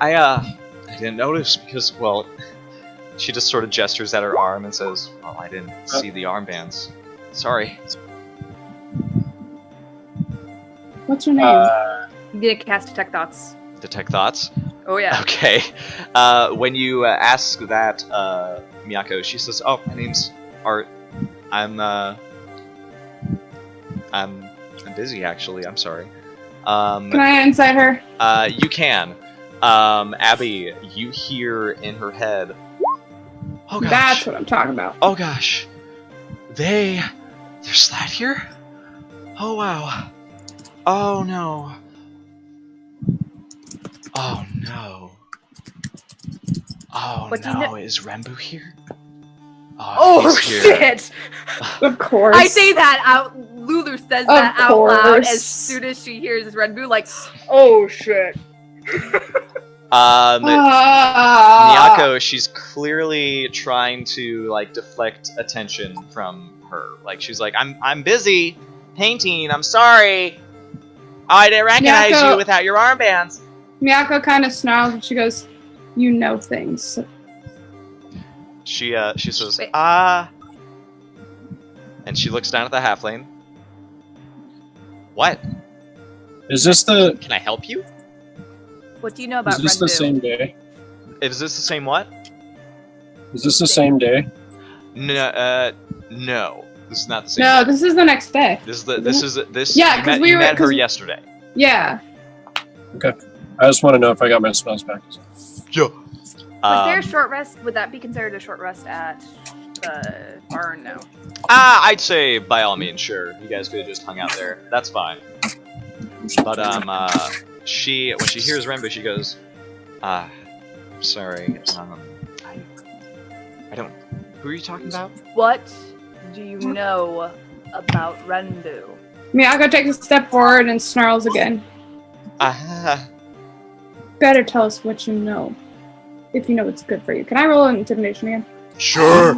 I didn't notice because, well, she just sort of gestures at her arm and says, "Well, I didn't see the armbands. Sorry." What's your name? I'm gonna cast Detect Thoughts. Detect Thoughts? Oh yeah. Okay. When you ask that, Miyako, she says, "Oh, my name's Art. I'm busy actually. I'm sorry." Can I insight her? You can. Abby, you hear in her head, "Oh gosh. That's what I'm talking about." Oh gosh. They're slat here? Oh wow. Oh no. Oh no. Oh what no, is Rembu here? Oh shit! Of course. I say that out. Lulu says that out loud as soon as she hears Renbu, oh shit. Miyako, she's clearly trying to deflect attention from her. She's I'm busy painting. I'm sorry. I didn't recognize you without your armbands. Miyako kind of snarls and she goes, "You know things." She says, and she looks down at the halfling. What? Is this the... Can I help you? What do you know about Renbu? Is this the same day? Is this the same what? Is this the same day? No, no. This is not the same. No, this is the next day. Yeah, because you met her yesterday. Yeah. Okay. I just want to know if I got my spells back. Yeah. Was there a short rest? Would that be considered a short rest at the barn? No. I'd say by all means, sure. You guys could have just hung out there. That's fine. But when she hears Renbu, she goes, "I'm sorry. I don't. Who are you talking about?" What do you know about Renbu? Miyako takes a step forward and snarls again. Better tell us what you know. If you know it's good for you. Can I roll an intimidation again? Sure.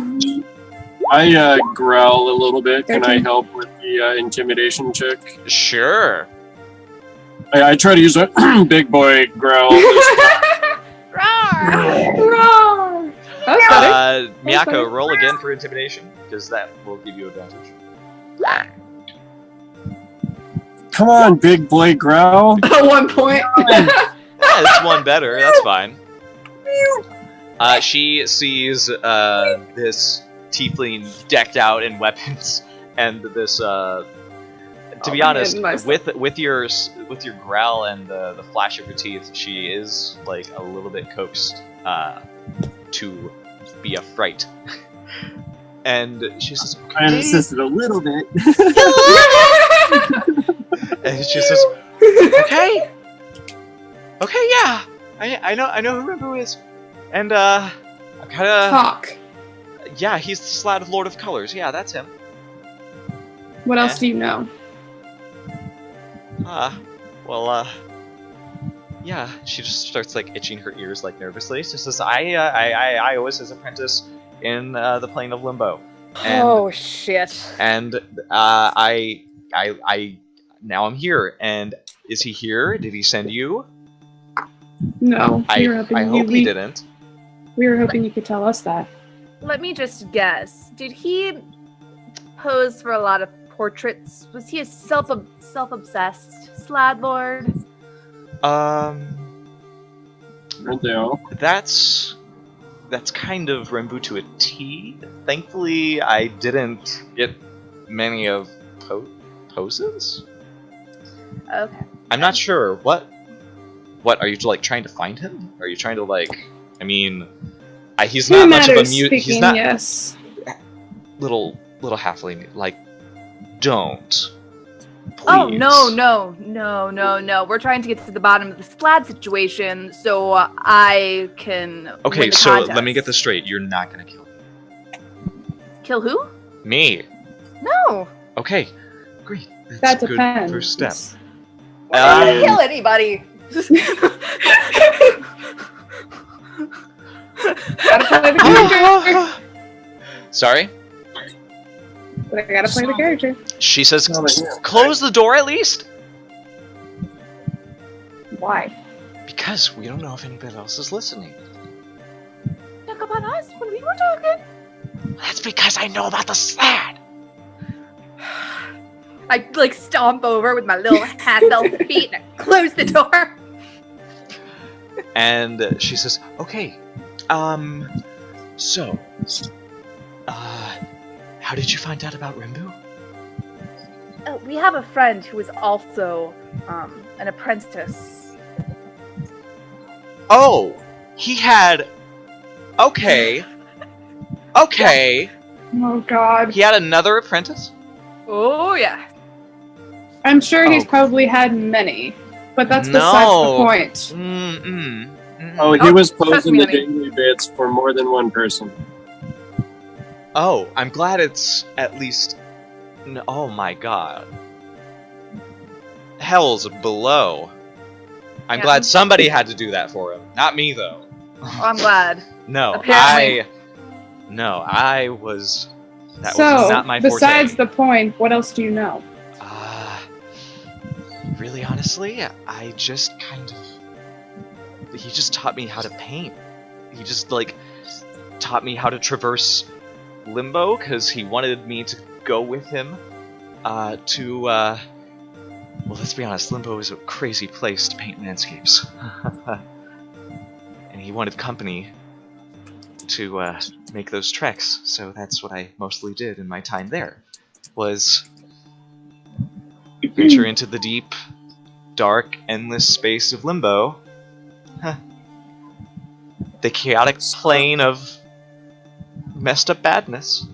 I growl a little bit. 13. Can I help with the intimidation check? Sure. I try to use a big boy growl. Roar! That was better. Miyako, roll again for intimidation, because that will give you advantage. Come on, big boy growl. At 1 point. Yeah, that's one better. That's fine. She sees this tiefling decked out in weapons and this. To be my honest, head and my with your growl and the flash of her teeth, she is like a little bit coaxed to be a fright. And she says, I insisted a little bit. and she says, okay, yeah, I know who Rimbu is, and I'm kind of Talk. yeah, he's the Slad of Lord of Colors. Yeah, that's him. What else do you know? Yeah, she just starts like itching her ears like nervously. She says, I was his apprentice in the plane of limbo. And, Oh shit. And I now I'm here. And is he here? Did he send you? No. I hope he didn't. We were hoping you could tell us that. Let me just guess. Did he pose for a lot of portraits? Was he a self-obsessed Slad Lord? Aren't they all? That's kind of Rimbu to a T. Thankfully, I didn't get many of poses. Okay. I'm not sure. What are you like trying to find him? Are you trying to like? I mean, he's not much of a mute. He's not yes. little halfling. Like, don't. Please. Oh no! We're trying to get to the bottom of the Slad situation, so I can. Okay, win the so contest. let me get this straight. You're not gonna kill me. Kill who? Me. No. Okay, great. That a good depends. first step. We're not gonna kill anybody. Gotta play the character. Sorry? But I gotta play the character. She says, close the door at least? Why? Because we don't know if anybody else is listening. Talk about us when we were talking. That's because I know about the Slad. I like stomp over with my little half elf feet and I close the door. And she says, okay, so, how did you find out about Rimbu? We have a friend who is also an apprentice. Oh, he had, okay. Oh god. He had another apprentice? Oh yeah. I'm sure he's Oh. probably had many, but that's besides the point. Oh, he was trust posting me, the honey. daily bits for more than one person. Oh, I'm glad it's at least... Oh my god. Hell's below. I'm Yeah. glad somebody had to do that for him. Not me, though. Oh, I'm glad. No, Apparently. I was... That So, was not my forte. besides the point, what else do you know? Really honestly, I just kind of... He just taught me how to paint. He just, like, taught me how to traverse Limbo, because he wanted me to go with him well, let's be honest, Limbo is a crazy place to paint landscapes. And he wanted company to make those treks, so that's what I mostly did in my time there, was venture into the deep, dark, endless space of Limbo. The chaotic plane of messed up badness.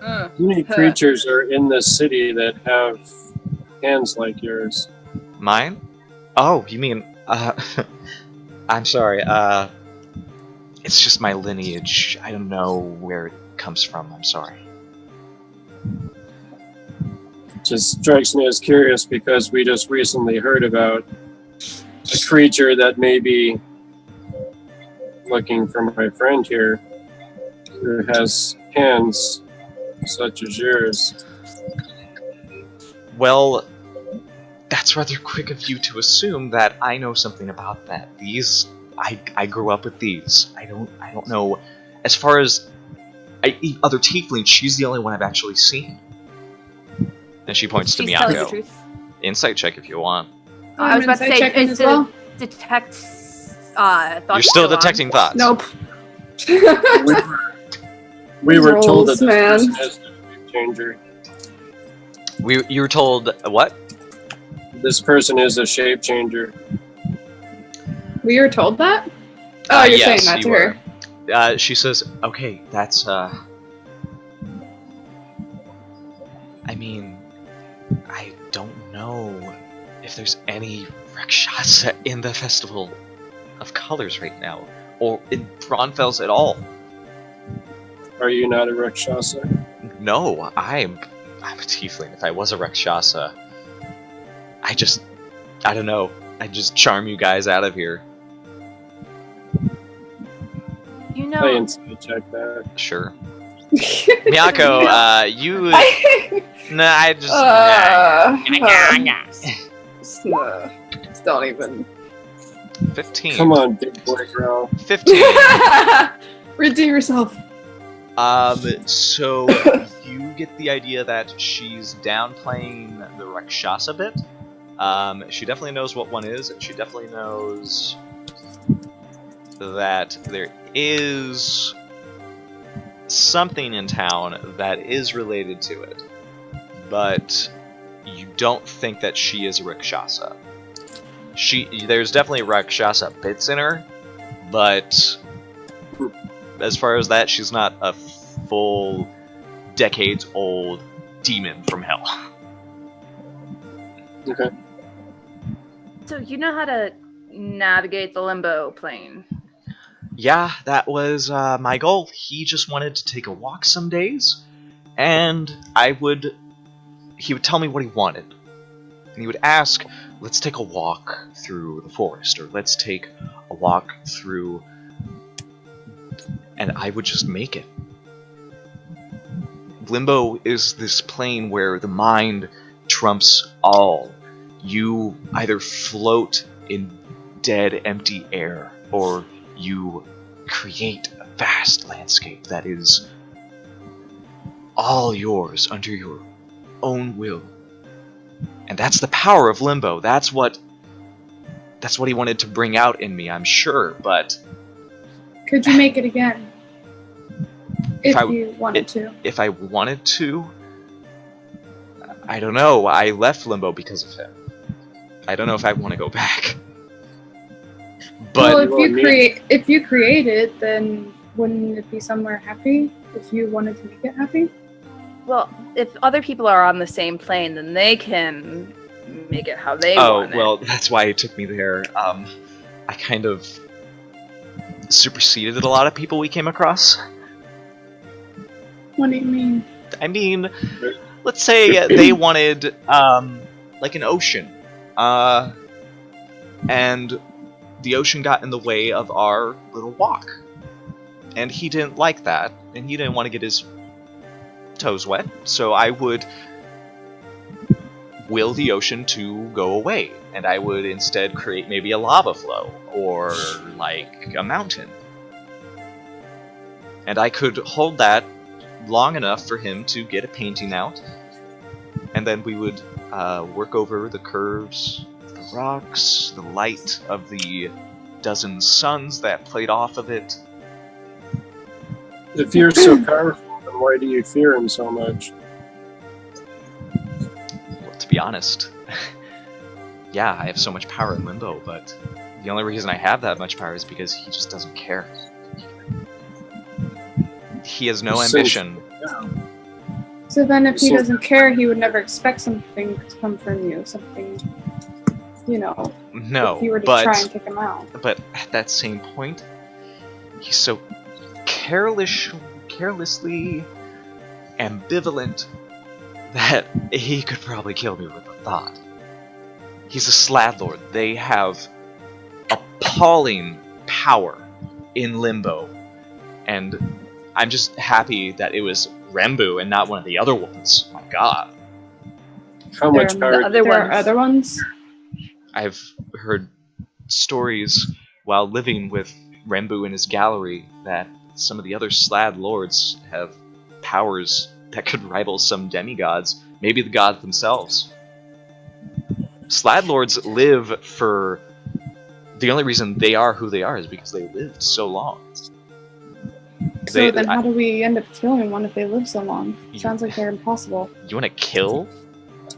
How many creatures are in this city that have hands like yours? Mine? Oh, you mean, I'm sorry, it's just my lineage. I don't know where it comes from, I'm sorry. It just strikes me as curious because we just recently heard about a creature that may be looking for my friend here who has hands such as yours. Well, that's rather quick of you to assume that I know something about that. These, I grew up with these. I don't know. As far as I eat other tieflings, she's the only one I've actually seen. And she points to She's telling the Miyako. truth. Insight check if you want. I was about to Insight say, checking is as to well? detect thoughts. You're still go on. detecting thoughts. Nope. We were told that Rolls, this man. person is the game changer. You were told what? This person is a shape changer. We were told that? Oh, you're saying Yes, that you to were. her. She says, okay, that's, I mean, I don't know if there's any Rakshasa in the Festival of Colors right now, or in Braunfels at all. Are you not a Rakshasa? No, I'm a tiefling. If I was a Rakshasa, I don't know, I'd just charm you guys out of here. You I know, insight check that. Sure. Miyako, you... Nah, I just... Don't even. 15. Come on, big boy girl. 15. Redeem yourself. So you get the idea that she's downplaying the Rakshasa bit. She definitely knows what one is, and she definitely knows that there is something in town that is related to it. But you don't think that she is a Rakshasa. There's definitely Rakshasa bits in her, but as far as that, she's not a full decades-old demon from hell. Okay. so you know how to navigate the limbo plane. Yeah, that was my goal. He just wanted to take a walk some days, and he would tell me what he wanted. And he would ask, let's take a walk through the forest, or let's take a walk through... And I would just make it. Limbo is this plane where the mind trumps all. You either float in dead, empty air, or you create a vast landscape that is all yours under your own will. And that's the power of Limbo. That's what he wanted to bring out in me, I'm sure, but... Could you make it again? If I- you wanted to. If I wanted to, I don't know. I left Limbo because of him. I don't know if I want to go back. But Well, if you create it, then wouldn't it be somewhere happy? If you wanted to make it happy? Well, if other people are on the same plane, then they can make it how they want it. well, that's why it took me there. I kind of superseded a lot of people we came across. What do you mean? I mean, let's say they wanted like an ocean, and the ocean got in the way of our little walk, and he didn't like that, and he didn't want to get his toes wet, so I would will the ocean to go away, and I would instead create maybe a lava flow, or like a mountain. And I could hold that long enough for him to get a painting out, and then we would work over the curves, the rocks, the light of the dozen suns that played off of it. If you're so powerful, then why do you fear him so much? Well, to be honest, yeah, I have so much power in Limbo, but the only reason I have that much power is because he just doesn't care. He has no ambition. So then if he doesn't care, he would never expect something to come from you. Something, No, if you were to but try and kick him out. But at that same point, he's so carelessly ambivalent that he could probably kill me with a thought. He's a Sladlord. They have appalling power in Limbo, and I'm just happy that it was Rembu and not one of the other ones. My God. How much power? There are other ones. I've heard stories while living with Rembu in his gallery that some of the other Slad lords have powers that could rival some demigods, maybe the gods themselves. Slad lords live for... The only reason they are who they are is because they lived so long. So then how do we end up killing one if they live so long? Sounds like they're impossible. You want to kill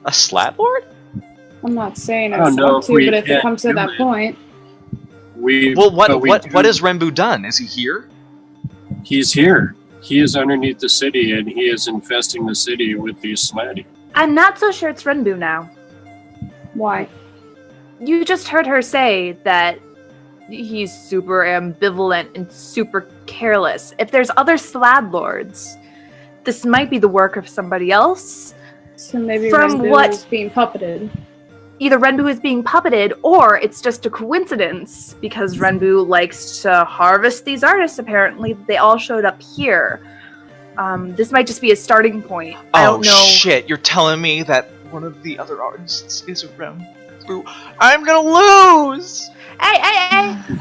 A slat lord? I'm not saying I don't it's know not if to, we but if it can comes to do that it. point, Well, what do. has Renbu done? Is he here? He's here. He is underneath the city, and he is infesting the city with these slatty. I'm not so sure it's Renbu now. why? You just heard her say that he's super ambivalent and super careless. If there's other slab lords, this might be the work of somebody else. So maybe From Renbu what- is being puppeted. Either Renbu is being puppeted, or it's just a coincidence, because Renbu likes to harvest these artists, apparently. They all showed up here. This might just be a starting point. I don't know. Shit, you're telling me that one of the other artists is Renbu. I'm gonna lose! Hey!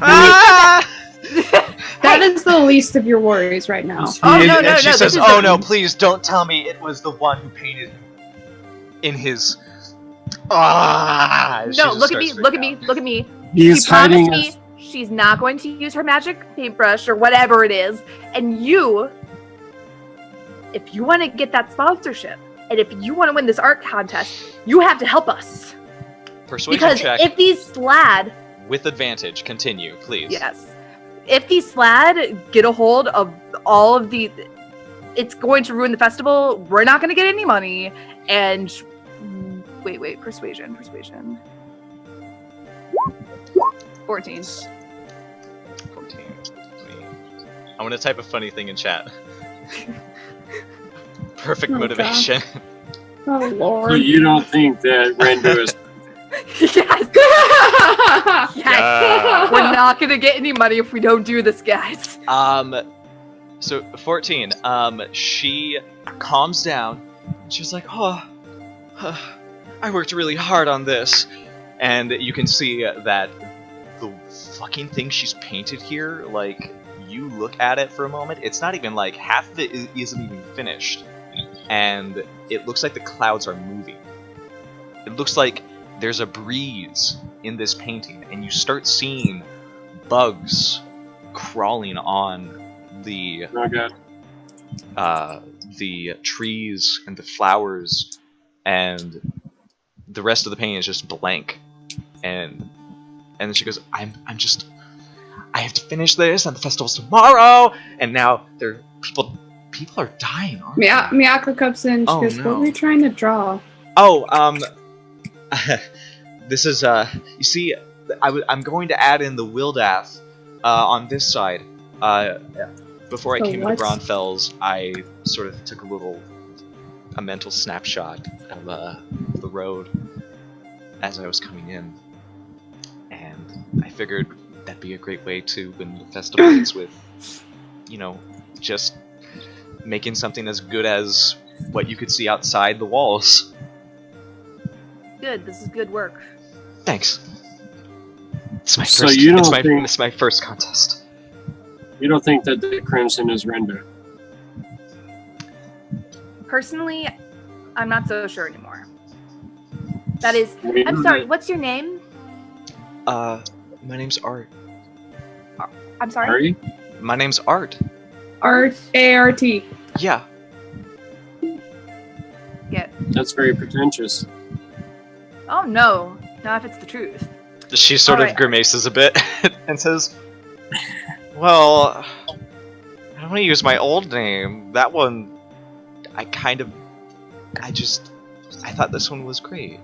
Ah! That is the least of your worries right now. Oh, no, And no, she no, says, this is "Oh a- no, please don't tell me it was the one who painted in his." She No, just look at me, starts look at freaking me, out. look at me. He's She promised hiding me us. she's not going to use her magic paintbrush or whatever it is. And you, if you want to get that sponsorship, and if you want to win this art contest, you have to help us. Persuasion Because check if these slad, with advantage. Continue, please. yes, if these slad get a hold of all of the, it's going to ruin the festival. We're not going to get any money. And wait, persuasion. 14. 14. I want to type a funny thing in chat. Perfect Oh, motivation. Oh So lord. you don't think that Renbu is... Yes. Yes. Yeah. We're not gonna get any money if we don't do this, guys. So 14. She calms down. She's like, "Oh, I worked really hard on this," and you can see that the fucking thing she's painted here, like, you look at it for a moment, it's not even like half of it isn't even finished, and it looks like the clouds are moving. It looks like there's a breeze in this painting, and you start seeing bugs crawling on the Oh god. the trees and the flowers, and the rest of the painting is just blank. And then she goes, I have to finish this, and the festival's tomorrow, and now people are dying, aren't they? Miyako comes in. She Oh, goes, no. "What were you trying to draw?" Oh, this is, you see, I'm going to add in the Wildath, on this side. Before I The came what? into Braunfels, I sort of took a mental snapshot of, the road as I was coming in. And I figured that'd be a great way to win the festivals with, just making something as good as what you could see outside the walls. Good. This is good work. Thanks. It's my So first. you don't it's my think- it's my first contest. You don't think that the Crimson is Renbu? Personally, I'm not so sure anymore. That is. I mean, I'm sorry. What's your name? My name's Art. I'm sorry. Are you? My name's Art. ART. Yeah. That's very pretentious. Oh no, not if it's the truth. She sort of Alright. grimaces a bit and says, "Well, I don't want to use my old name. That one, I thought this one was great.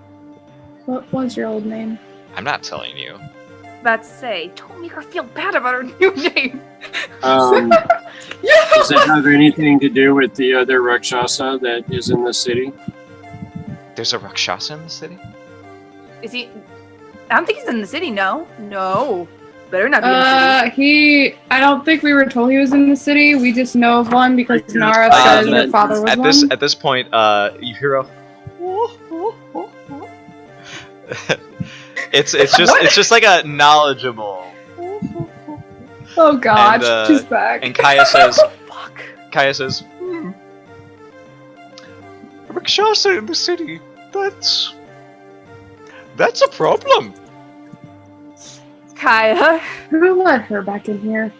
What was your old name? I'm not telling you." About to say, don't make her feel bad about her new name. Does it have anything to do with the other Rakshasa that is in the city? There's a Rakshasa in the city? Is he? I don't think he's in the city. No. Better not be in the city. I don't think we were told he was in the city. We just know of one because Nara Uh, says her father was one. At this point, you hear a it's just like a knowledgeable. Oh god, and, she's back. And Kaya says, Fuck. Rakshasa in the city, that's a problem. Kaya. Who let her back in here?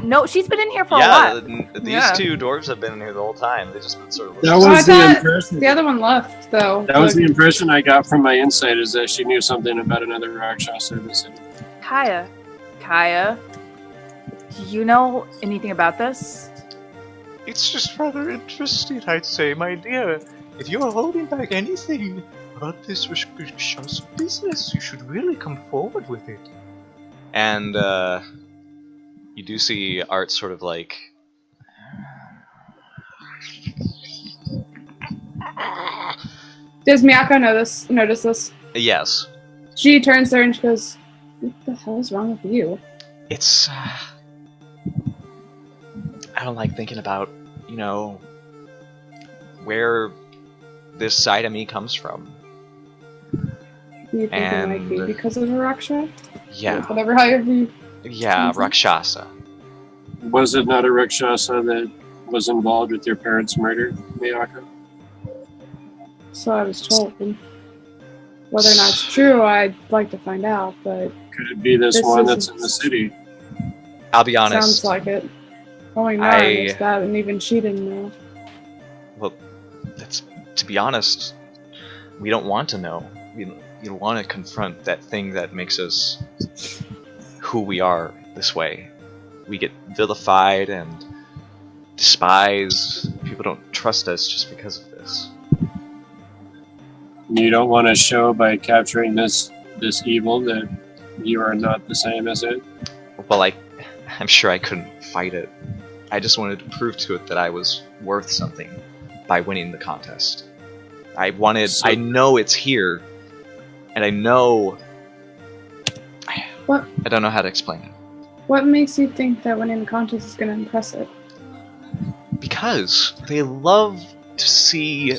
No, she's been in here for a Yeah, while. these two dwarves have been in here the whole time. They just been sort of. That Oh, I was the thought impression. the other one left, though. That was the impression I got from my insight, is that she knew something about another Rakshasa in the city. Kaya, do you know anything about this? It's just rather interesting, I'd say, my dear. If you are holding back anything about this Rakshasa business, you should really come forward with it. And you do see Art sort of like. Does Miyako notice this? Yes. She turns to her and she goes, "What the hell is wrong with you?" It's. I don't like thinking about, where this side of me comes from. You think it might be And- because of a Raksha? Yeah. However you... Yeah, Mhm. Rakshasa. Was it not a Rakshasa that was involved with your parents' murder, Miyako? So I was told. Whether or not it's true, I'd like to find out, but Could it be this This one is- that's in the city? I'll be honest. sounds like it. Only Nara I- knows that, and even she didn't know. Well, that's to be honest. We don't want to know. We don't want to confront that thing that makes us who we are this way. We get vilified and despised. People don't trust us just because of this. You don't want to show by capturing this evil that you are not the same as it? Well, I'm sure I couldn't fight it. I just wanted to prove to it that I was worth something by winning the contest. I know it's here, and I know... What? I don't know how to explain it. What makes you think that winning the contest is going to impress it? Because they love to see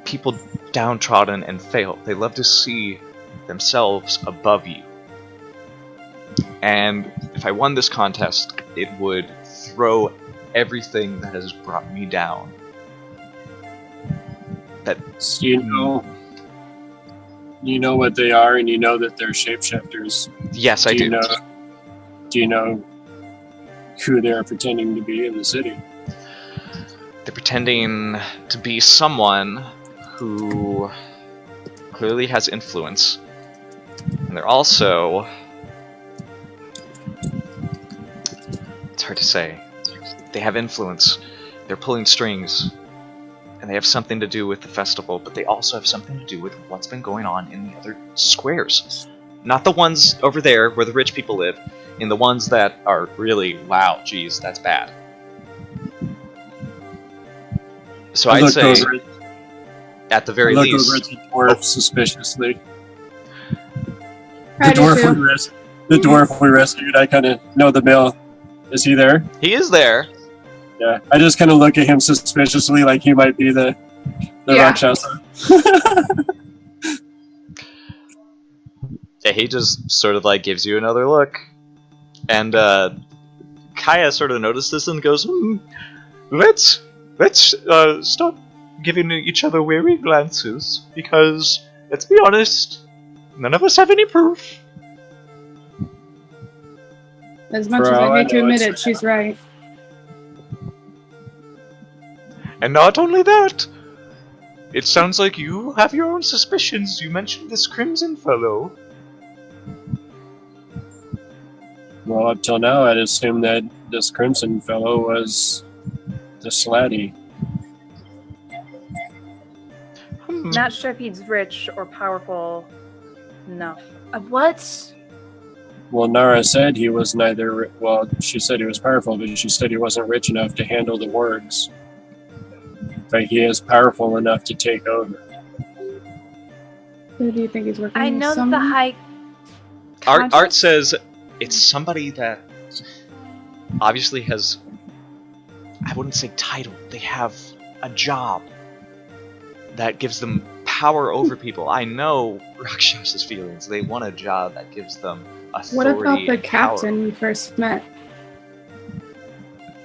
people downtrodden and fail. They love to see themselves above you. And if I won this contest, it would throw everything that has brought me down. So you know what they are, and you know that they're shapeshifters. Yes, I do. Do you know who they're pretending to be in the city? They're pretending to be someone who clearly has influence. And they're also... It's hard to say. They have influence. They're pulling strings. And they have something to do with the festival, but they also have something to do with what's been going on in the other squares. Not the ones over there where the rich people live, in the ones that are really, wow, geez, that's bad. So I'd say, at the very Look least... over at the dwarf suspiciously. I do too. The dwarf we rescued, I kind of know the mill. Is he there? He is there. Yeah. I just kind of look at him suspiciously, like he might be the Yeah. Rakshasa. Yeah, he just sort of like gives you another look. And Kaya sort of noticed this and goes, let's stop giving each other weary glances, because, let's be honest, none of us have any proof. As much For as all I I hate to know, admit it's- it, she's right. And not only that, it sounds like you have your own suspicions. You mentioned this Crimson fellow. Well, up till now, I'd assumed that this Crimson fellow was the Slatty. Not sure if he's rich or powerful enough. What? Well, Nara said he was neither. Well, she said he was powerful, but she said he wasn't rich enough to handle the wargs. But he is powerful enough to take over. Who do you think he's working I with? know that the Someone? high. Art Conscious? says it's somebody that obviously has, I wouldn't say title, they have a job that gives them power over people. I know Rakshasa's feelings. They want a job that gives them authority. What about the and power. captain we first met?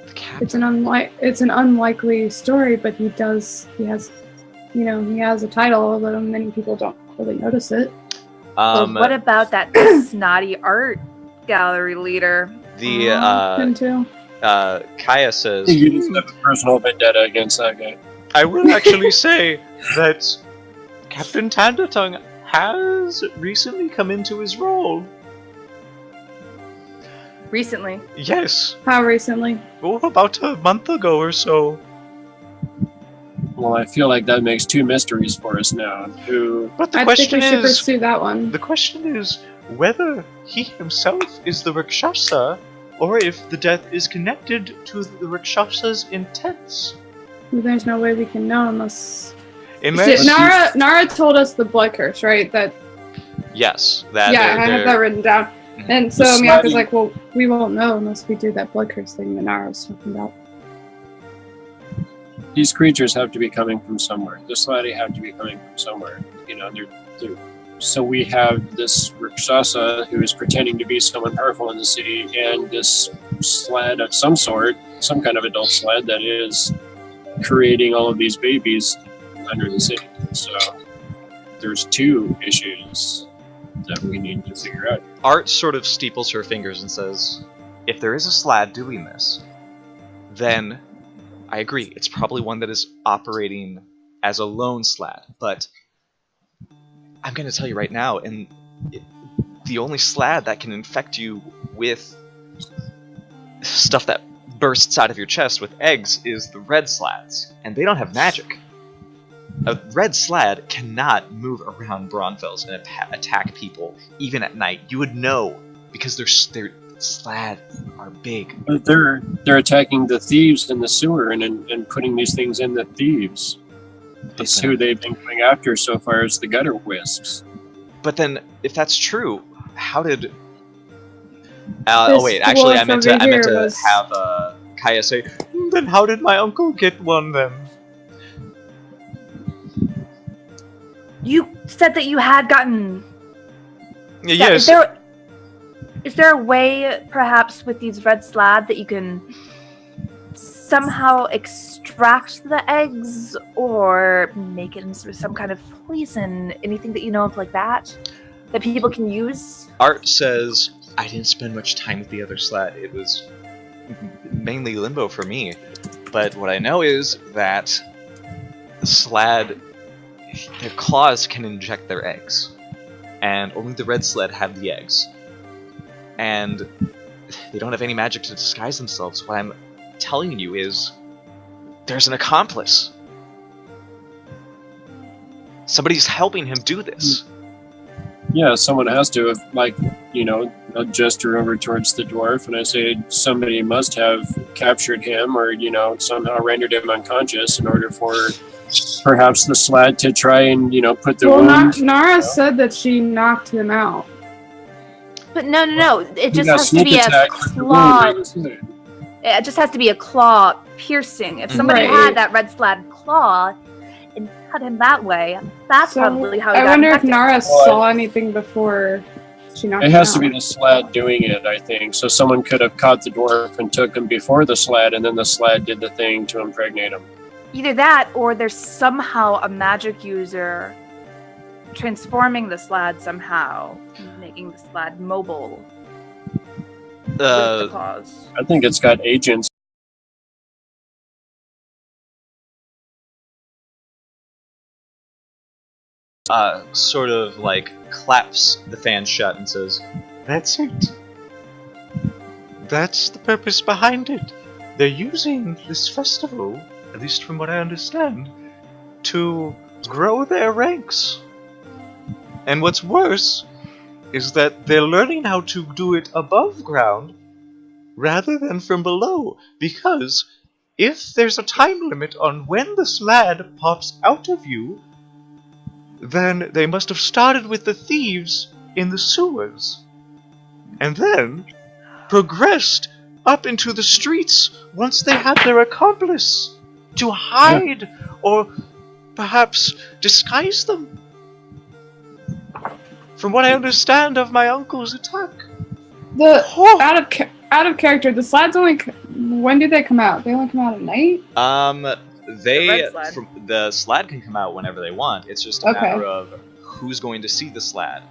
The captain? It's an unlikely story, but he has a title, although many people don't really notice it. But what about that snotty art gallery leader? Him too. Kaya says, You just have a personal vendetta against that guy. I will actually say that Captain Tandatongue has recently come into his role. Recently. Yes. How recently? Oh, about a month ago or so. Well, I feel like that makes two mysteries for us now. Who? But the I think question we should is, pursue that one. the question is whether he himself is the Rakshasa, or if the death is connected to the Rakshasa's intents. There's no way we can know unless. Unless, Shit, Nara told us the blood curse, right? That yes, that yeah, I have that written down. Mhm. And so The Miyaka's sliding- like, well, we won't know unless we do that blood curse thing that Nara was talking about. These creatures have to be coming from somewhere. The Slatty have to be coming from somewhere. You know, they're so we have this Rakshasa who is pretending to be someone powerful in the city, and this sled of some sort, some kind of adult sled that is creating all of these babies under the city. So there's two issues that we need to figure out. Art sort of steeples her fingers and says, if there is a Slad doing this, then I agree, it's probably one that is operating as a lone Slad, but I'm going to tell you right now, and the only Slad that can infect you with stuff that bursts out of your chest with eggs is the red Slads, and they don't have magic. A red Slad cannot move around Braunfels and attack people, even at night. You would know, because their Slad are big. But they're attacking the thieves in the sewer and putting these things in the thieves. That's who they've been going after so far as the gutter wisps. But then, if that's true, how did? This oh wait, actually, I dwarf meant to over here was- have Kaya say, then how did my uncle get one then? You said that you had gotten. Yeah, Is yes. there a way, perhaps, with these red slad that you can somehow extract the eggs or make it into some kind of poison? Anything that you know of like that people can use? Art says, I didn't spend much time with the other Slad. It was mainly limbo for me. But what I know is that the Slad, their claws can inject their eggs. And only the red Sled have the eggs. And they don't have any magic to disguise themselves. What I'm telling you is, there's an accomplice. Somebody's helping him do this. Yeah, someone has to. Like, you know, I'll gesture over towards the dwarf and I say somebody must have captured him or, you know, somehow rendered him unconscious in order for perhaps the Slad to try and, you know, put the wound. Nara said that she knocked him out. But no. It He just got has to sneak be a attack with the wound claw. right inside. It just has to be a claw piercing. If somebody Right. had that red slad claw and cut him that way, that's So, probably how he I got wonder if infected. Nara Well, saw anything before she knocked It him has to out. be the Slad doing it, I think. So someone could have caught the dwarf and took him before the Slad, and then the Slad did the thing to impregnate him. Either that, or there's somehow a magic user transforming the slad somehow, making the slad mobile with the claws. I think it's got agents. Sort of like claps the fan shut and says, that's it. That's the purpose behind it. They're using this festival, at least from what I understand, to grow their ranks. And what's worse is that they're learning how to do it above ground rather than from below, because if there's a time limit on when the slad pops out of you, then they must have started with the thieves in the sewers, and then progressed up into the streets once they had their accomplice to hide or perhaps disguise them. From what I understand of my uncle's attack. Out of character, the slides only. When do they come out? They only come out at night. The slad can come out whenever they want. It's just a matter of who's going to see the slad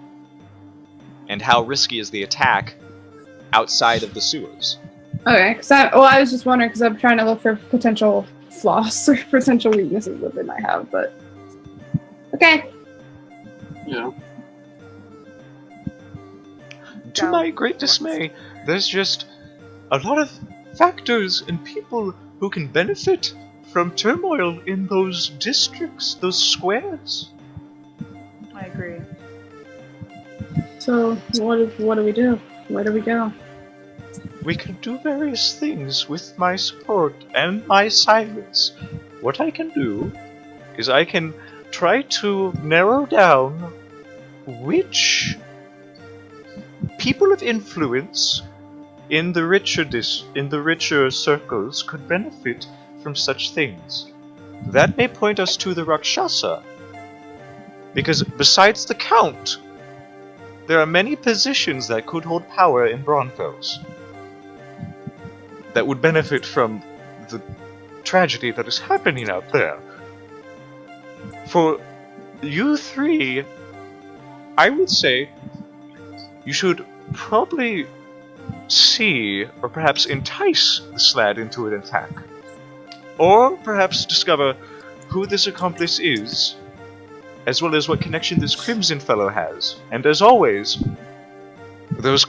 and how risky is the attack outside of the sewers. Okay, I was just wondering because I'm trying to look for potential flaws or potential weaknesses that they might have, but okay. Yeah. To my great dismay, there's just a lot of factors and people who can benefit from turmoil in those districts, those squares. I agree. So what do we do? Where do we go? We can do various things with my support and my silence. What I can do is I can try to narrow down which people of influence in the richer circles could benefit from such things. That may point us to the Rakshasa, because besides the Count, there are many positions that could hold power in Braunfels that would benefit from the tragedy that is happening out there. For you three, I would say you should probably see, or perhaps entice the Slad into an attack. Or perhaps discover who this accomplice is, as well as what connection this Crimson fellow has. And as always, those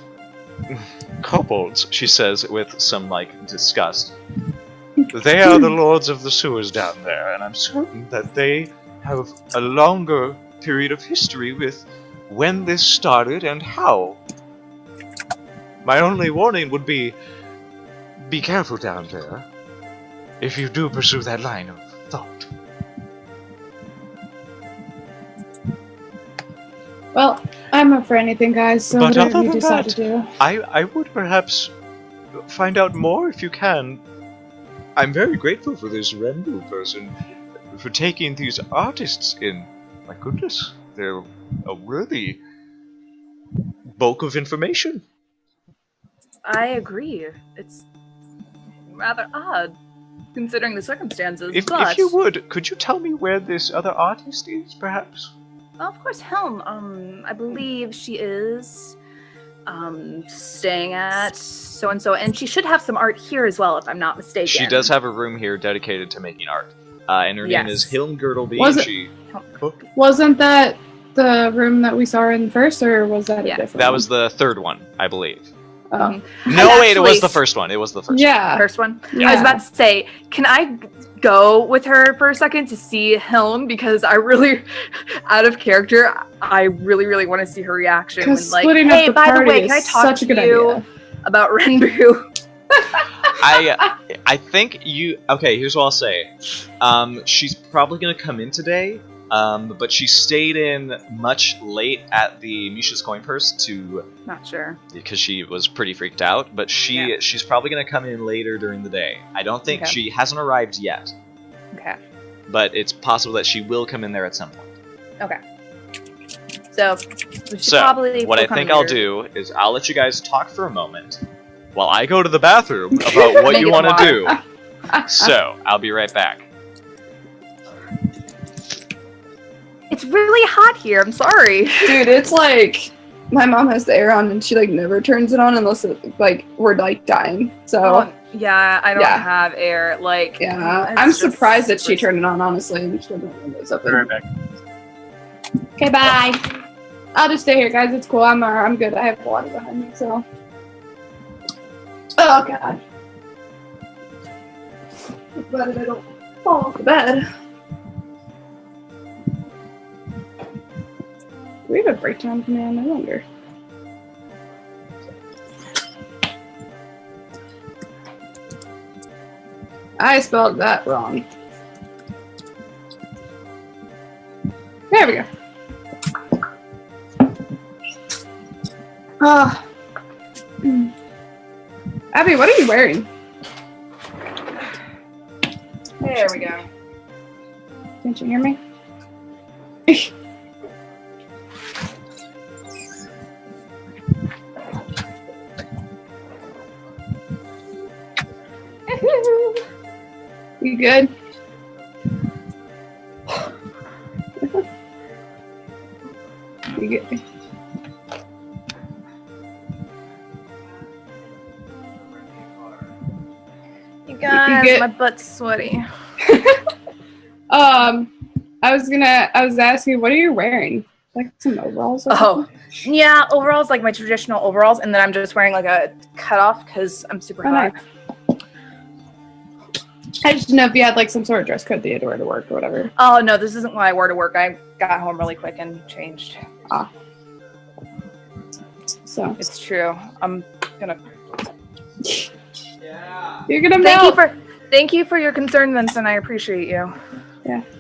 kobolds, she says with some, disgust, they are the lords of the sewers down there, and I'm certain that they have a longer period of history with when this started and how. My only warning would be careful down there, if you do pursue that line of thought. Well, I'm up for anything, guys, so But whatever other you than decide that, to do. I would perhaps find out more if you can. I'm very grateful for this Renbu person for taking these artists in. My goodness, they're a worthy bulk of information. I agree. It's rather odd, considering the circumstances, If but... you would, could you tell me where this other artist is, perhaps? Of course, Helm. I believe she is staying at so-and-so, and she should have some art here as well, if I'm not mistaken. She does have a room here dedicated to making art. And her name is Hilm Girdleby. Wasn't that the room that we saw in first, or was that a different That one? was the third one, I believe. Oh. No, wait, it was the first one. It was the first Yeah. First one? Yeah. I was about to say, can I go with her for a second to see Helm? Because I really, out of character, I really want to see her reaction. When, like, splitting up hey, the by the party way, can I is talk such to a good you idea. about Renbu? I think you... Okay, here's what I'll say. She's probably going to come in today, but she stayed in much late at the Misha's Coin Purse to... Not sure. Because she was pretty freaked out, but she's probably going to come in later during the day. I don't think she hasn't arrived yet. Okay. But it's possible that she will come in there at some point. Okay. So, what I think I'll do is I'll let you guys talk for a moment while I go to the bathroom about what you want to do. So, I'll be right back. It's really hot here. I'm sorry. Dude, it's like my mom has the air on and she never turns it on unless we're dying. So yeah, I don't have air. I'm surprised that she turned it on, honestly. And she doesn't have windows open. Right back. Okay, bye. I'll just stay here, guys. It's cool. I'm good. I have water behind me, so. Oh god. I'm glad I don't fall off the bed. Do we have a breakdown command? I wonder. I spelled that wrong. There we go. Abby, what are you wearing? There we go. Didn't you hear me? You good? You good? get my butt's sweaty. I was asking, what are you wearing? Like some overalls? Or Oh, yeah, overalls, like my traditional overalls, and then I'm just wearing like a cutoff because I'm super hot. nice. I just didn't know if you had like some sort of dress code that you had to wear to work or whatever. Oh no, this isn't what I wore to work. I got home really quick and changed. So It's true. I'm gonna. you're gonna melt. Thank you for your concern, Vincent. I appreciate you.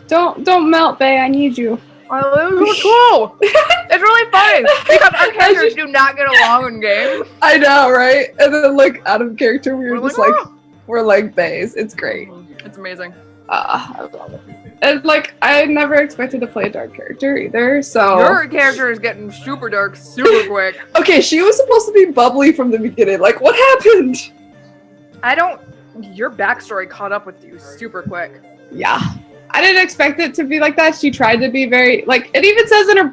Don't melt, Bae. I need you. Oh, it was cool. It's really funny because our characters do not get along in game. I know, right? And then like out of character, we were We're just like, like, we're like bays. It's great. It's amazing. I love it. And like, I never expected to play a dark character either. So Your character is getting super dark super quick. Okay, she was supposed to be bubbly from the beginning. Like, what happened? Your backstory caught up with you super quick. yeah, I didn't expect it to be like that. She tried to be very like. It even says in her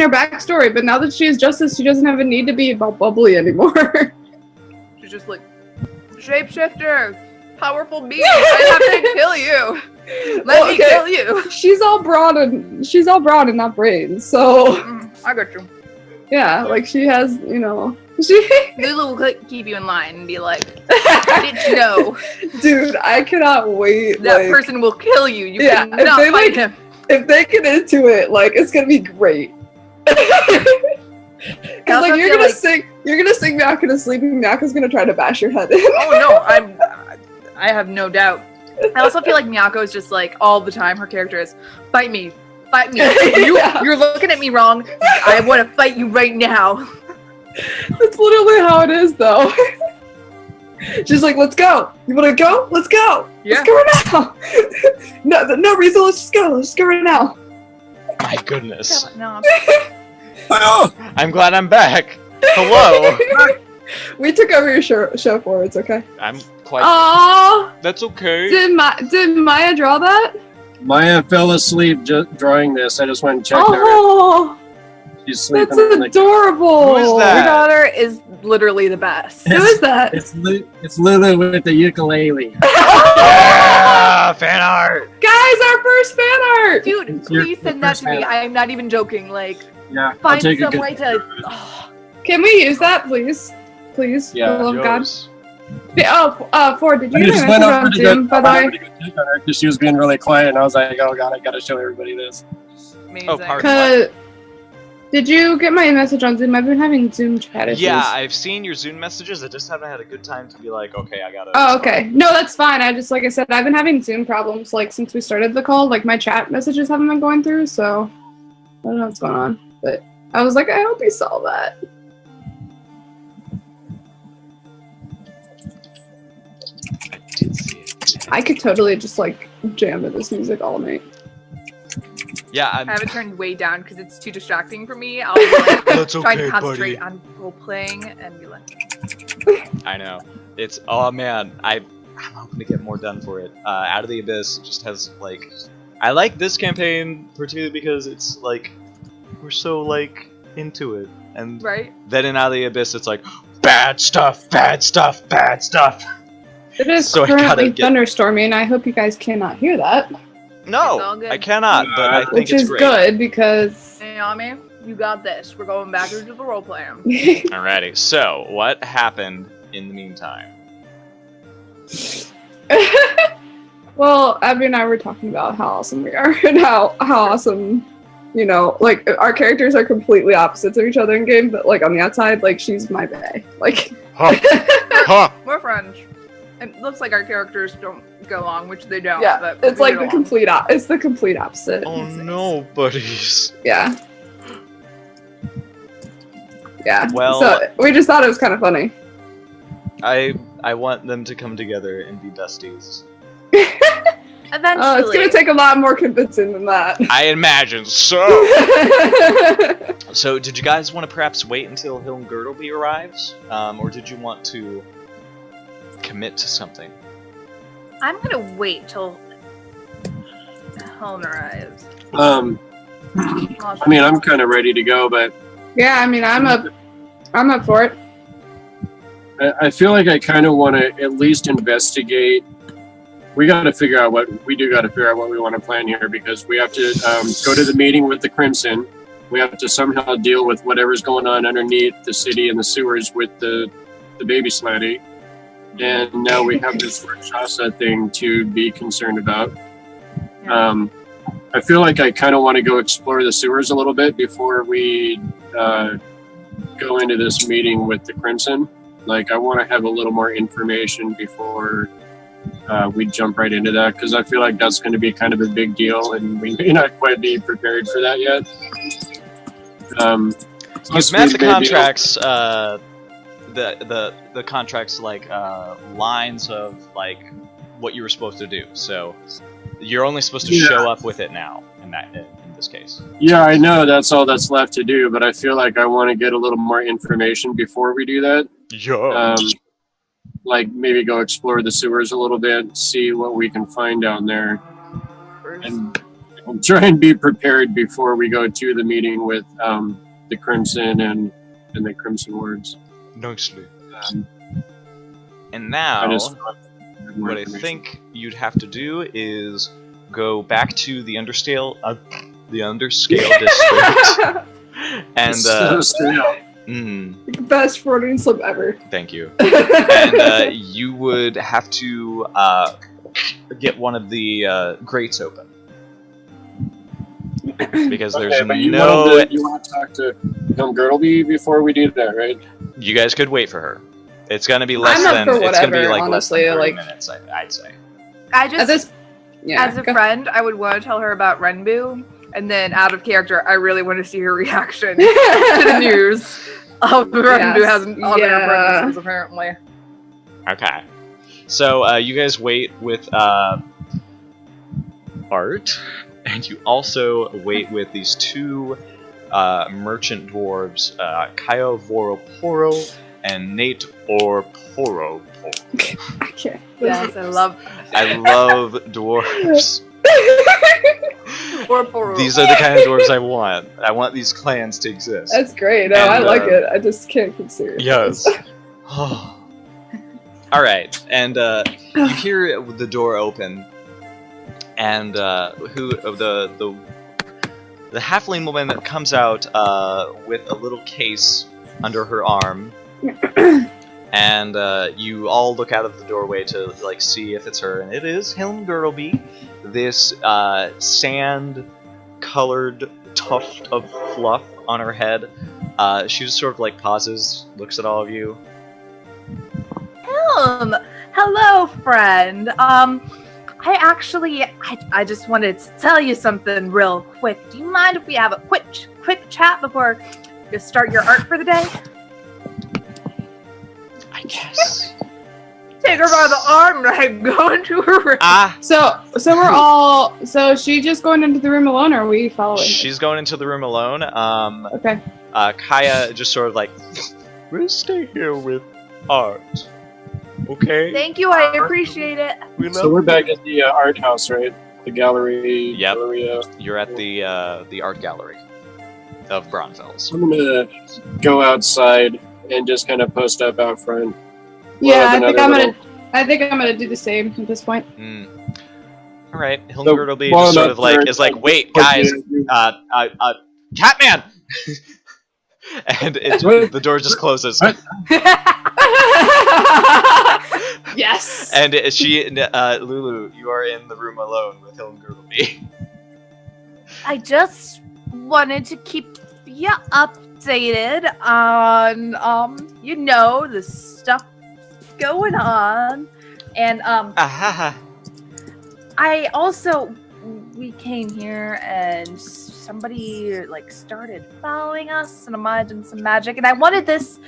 backstory. But now that she is justice, she doesn't have a need to be about bubbly anymore. She's just like, shapeshifter, powerful being. I have to kill you. Let me kill you. She's all broad and not brains. So I got you. yeah, like she has, you know, Lulu will keep you in line and be like, bitch, no. dude, I cannot wait. That like, person will kill you. You Yeah, cannot if they, fight like- him. if they get into it, like it's gonna be great. Cause also like you're feel gonna like- sing Miyako to sleep, and Miyako's gonna try to bash your head in. Oh no, I have no doubt. I also feel like Miyako is just like all the time. Her character is fight me. Yeah. You're looking at me wrong. I want to fight you right now. That's literally how it is, though. She's like, "Let's go. You want to go? Let's go. Yeah. Let's go right now. no reason. Let's just go. Let's go right now." My goodness. No, I'm glad I'm back. Hello. We took over your show forwards, okay? I'm quite. Oh, That's okay. did Maya draw that? Maya fell asleep drawing this. I just went and checked her. Oh, She's sleeping. that's on the- adorable. Who is your that? daughter is literally the best. Who is that? It's Lulu with the ukulele. Yeah, fan art. Guys, our first fan art. Dude, It's your- please send your that first to me. man. I am not even joking. Like, Yeah, I'll find take a some good way picture to. of it. Oh, Can we use that, please? Please, for Yeah, the love of God. Yours. Ford, did I you get just my went message over on to Zoom, by the way? because she was being really quiet, and I was like, "Oh God, I gotta show everybody this." amazing. Oh, pardon. Cause did you get my message on Zoom? I've been having Zoom chat issues. Yeah, I've seen your Zoom messages. I just haven't had a good time to be like, okay, I gotta. Oh, okay. No, that's fine. I just, like I said, I've been having Zoom problems, like, since we started the call. Like, my chat messages haven't been going through, so I don't know what's going on. But I was like, I hope you saw that. I did see it. I could totally just, like, jam to this music all night. Yeah, I I'm. have it turned way down because it's too distracting for me. I'll be like, That's try okay, and concentrate buddy. on role playing and be like, I know. It's oh man, I'm hoping to get more done for it. Out of the Abyss just has like, I like this campaign particularly because it's like we're so like into it, and right? then in Out of the Abyss it's like bad stuff, bad stuff, bad stuff. It is So I gotta currently get- thunderstorming, and I hope you guys cannot hear that. It's all No, good. I cannot, but I think Which it's is great. good, because... You know what I mean? You got this. We're going back into the role playing. Alrighty, so what happened in the meantime? Well, Abby and I were talking about how awesome we are, and how awesome, you know, like, our characters are completely opposites of each other in game, but, like, on the outside, like, she's my bae. Like, Huh? Huh? We're friends. It looks like our characters don't go along, which they don't. Yeah, but it's we like get the along. complete opposite. Oh no, buddies. yeah. Yeah. Well- so we just thought it was kind of funny. I want them to come together and be besties. Eventually. It's gonna take a lot more convincing than that. I imagine so. So, did you guys want to perhaps wait until Hilm Girdleby arrives, or did you want to commit to something? I'm gonna wait till Helm arrives. I mean, I'm kind of ready to go, but Yeah, I mean, I'm up for it. I feel like I kind of want to at least investigate we got to figure out what we want to plan here, because we have to go to the meeting with the Crimson. We have to somehow deal with whatever's going on underneath the city and the sewers with the baby slatty. And now we have this Rakshasa thing to be concerned about. I feel like I kind of want to go explore the sewers a little bit before we go into this meeting with the Crimson. Like, I want to have a little more information before we jump right into that, because I feel like that's going to be kind of a big deal, and we may not quite be prepared for that yet. You've met the contracts, the contracts, like, lines of, like, what you were supposed to do, so you're only supposed to show up with it now, in this case. Yeah, I know that's all that's left to do, but I feel like I want to get a little more information before we do that. Yeah. Like, maybe go explore the sewers a little bit, see what we can find down there, and try and be prepared before we go to the meeting with the Crimson and the Crimson Words. Nicely. And now, what I think you'd have to do is go back to the Underscale district, and Best Freudian slip ever. thank you. And you would have to get one of the grates open, because there's but you no. want to talk to Girdleby before we do that, right? You guys could wait for her. It's gonna be less I'm up than. for It's gonna be whatever, like honestly, less than 30 like- minutes. I'd say. I At just, this, yeah. as a friend, I would want to tell her about Renbu, and then out of character, I really want to see her reaction to the news of Renbu Yes. has other apprentices, apparently. Okay. So you guys wait with Art, and you also wait with these two merchant dwarves, Kaio Voroporo and Nate Orporo. Okay. Yes, I love dwarves. Orporo. These are the kind of dwarves I want. I want these clans to exist. That's great. No, And, I like it. I just can't consider it. Yes. Alright, and you hear the door open, and the halfling woman comes out with a little case under her arm, and you all look out of the doorway to like see if it's her, and it is Hilm Girdleby, this sand-colored tuft of fluff on her head. She just sort of like pauses, looks at all of you. Hello, friend. I just wanted to tell you something real quick. Do you mind if we have a quick chat before you start your art for the day? I guess. Take her by the arm and I go into her room. So we're all. So she just going into the room alone, or are we following? She's going into the room alone. Okay. Kaya just sort of like, we'll stay here with Art. Okay. Thank you, I appreciate it. So we're back at the art house, right? The gallery. Yep. Galleria. You're at the art gallery of Braunfels. I'm gonna go outside and just kind of post up out front. Yeah, We'll have I think I'm gonna do the same at this point. All right. So, Hilmgard will be well, just sort no, of like is like, wait, guys, Catman. And the door just closes. Yes. And Lulu, you are in the room alone with Hilmgard. I just wanted to keep you updated on, the stuff going on. And, I also, we came here and somebody, started following us and imagined some magic. And I wanted this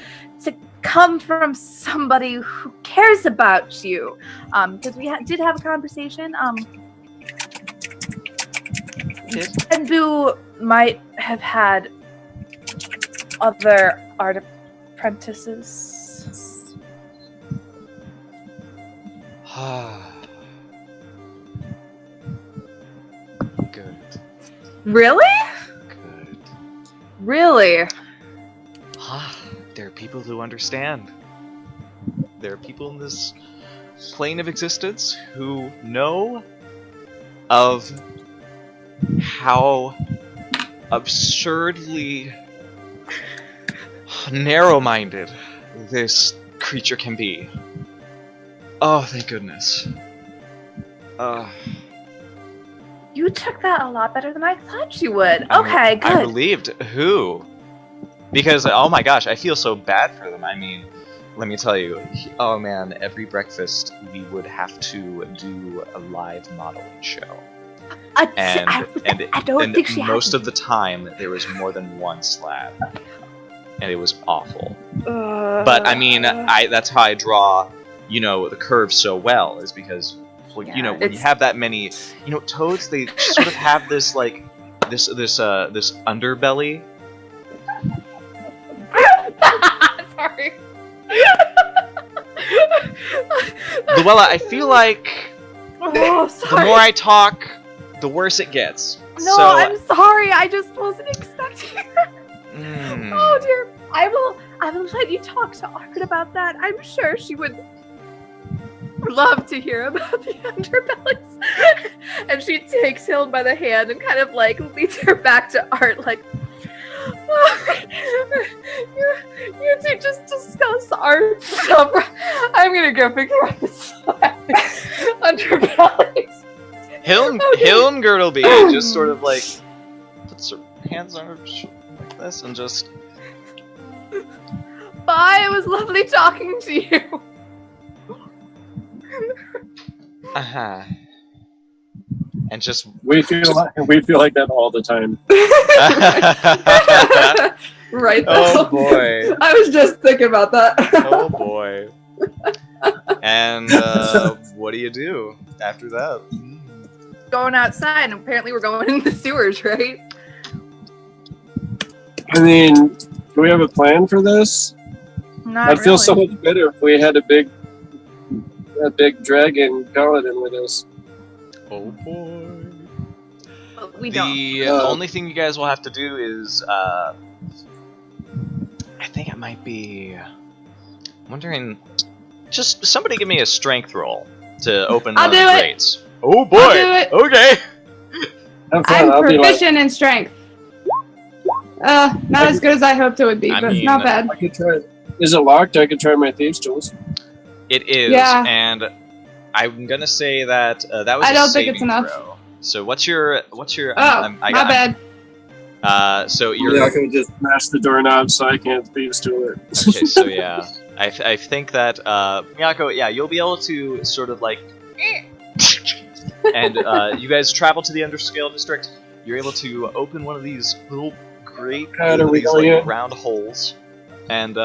to come from somebody who cares about you. Because we did have a conversation. Renbu might have had other art apprentices. Good. Really? Good. Really? There are people who understand. There are people in this plane of existence who know of how absurdly narrow-minded this creature can be. Oh, thank goodness. You took that a lot better than I thought you would. I Okay, I good. relieved who? Because, oh my gosh, I feel so bad for them. I mean, let me tell you, oh man, every breakfast we would have to do a live modeling show. And I don't think she most of the time there was more than one slab. And it was awful. But I mean, that's how I draw, you know, the curve so well, is because, well, you know, when you have that many, you know, toads, they sort of have this like this underbelly. Sorry. Luella, I feel like Oh, sorry. the more I talk, the worse it gets. No, So, I'm sorry. I just wasn't expecting that. mm, Oh dear. I will let you talk to Art about that. I'm sure she would love to hear about the underbellies. And she takes Hilde by the hand and kind of like leads her back to Art, like, you two just discuss art stuff. I'm gonna go figure out this underbellies. Hilmgirtleby just sort of like puts her hands on her shoulder like this and just. Bye. It was lovely talking to you. And just. We feel like that all the time. Right. Oh boy. I was just thinking about that. Oh boy. And what do you do after that? Going outside, and apparently we're going in the sewers, right? I mean, do we have a plan for this? Not I'd feel so much better if we had a big dragon paladin with us. Oh boy. But we don't. The only thing you guys will have to do is, I think it might be. I'm wondering. Just somebody give me a strength roll to open one I'll of the do it. grates. Oh boy! I'll do it. Okay. Have fun. I'm I'll be like, proficient in strength. Not as good as I hoped it would be, I but mean, not bad. I could try. Is it locked? I could try my thieves' tools. It is, Yeah. and I'm gonna say that that was. I a don't think it's saving enough. throw. So what's your? Oh, I my got, bad. So you're. Yeah, I could just smash the doorknob so I can't thieves' tool it. Okay, so yeah, I think that Miyako, yeah, you'll be able to sort of like, and you guys travel to the Underscale district. You're able to open one of these little grate, God, are we these going like in? round holes, and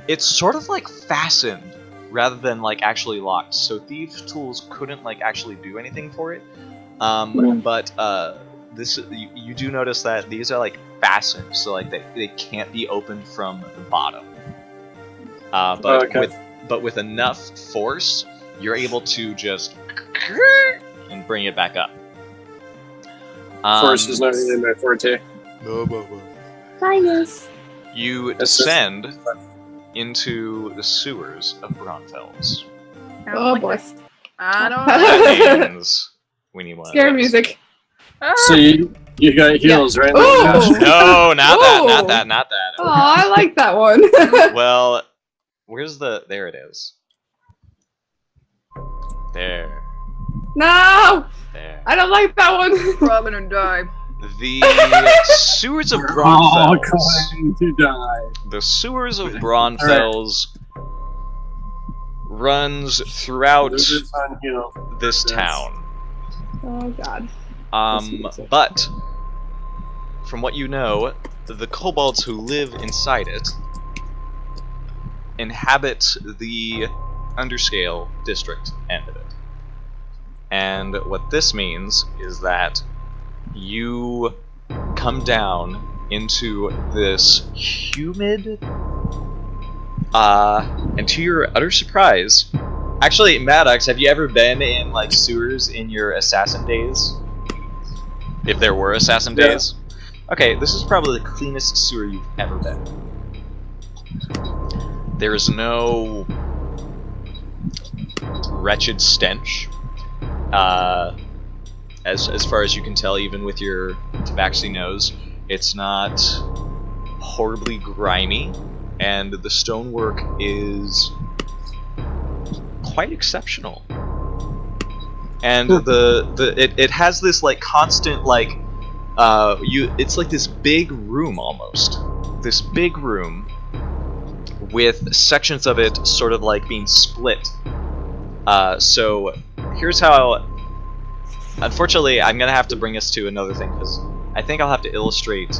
it's sort of like fastened rather than like actually locked. So thieves' tools couldn't like actually do anything for it. But this you do notice that these are like fastened, so like they can't be opened from the bottom. But with enough force, you're able to just and bring it back up. Force is not really my forte. Minus. You descend into the sewers of Braunfels. Oh boy. I don't know. That means we need one. Scary of those. music. So you got heals, right? Ooh. Josh? No, not that, Ooh. not that. Oh, I like that one. Well, where's the? There it is. There. No, There. I don't like that one. We're all gonna die. The sewers of We're all Braunfels. going to die. The sewers of Braunfels runs throughout Losers on heal. this Yes. town. Oh god. But from what you know, the kobolds who live inside it inhabit the Underscale district end of it. And what this means is that you come down into this humid, and to your utter surprise, actually, Maddox, have you ever been in like sewers in your assassin days? If there were assassin Yeah. days? Okay, this is probably the cleanest sewer you've ever been. There is no wretched stench. As far as you can tell, even with your tabaxi nose, it's not horribly grimy, and the stonework is quite exceptional. And it has this like constant like it's like this big room almost. This big room with sections of it sort of like being split. So here's how. Unfortunately, I'm gonna have to bring us to another thing because I think I'll have to illustrate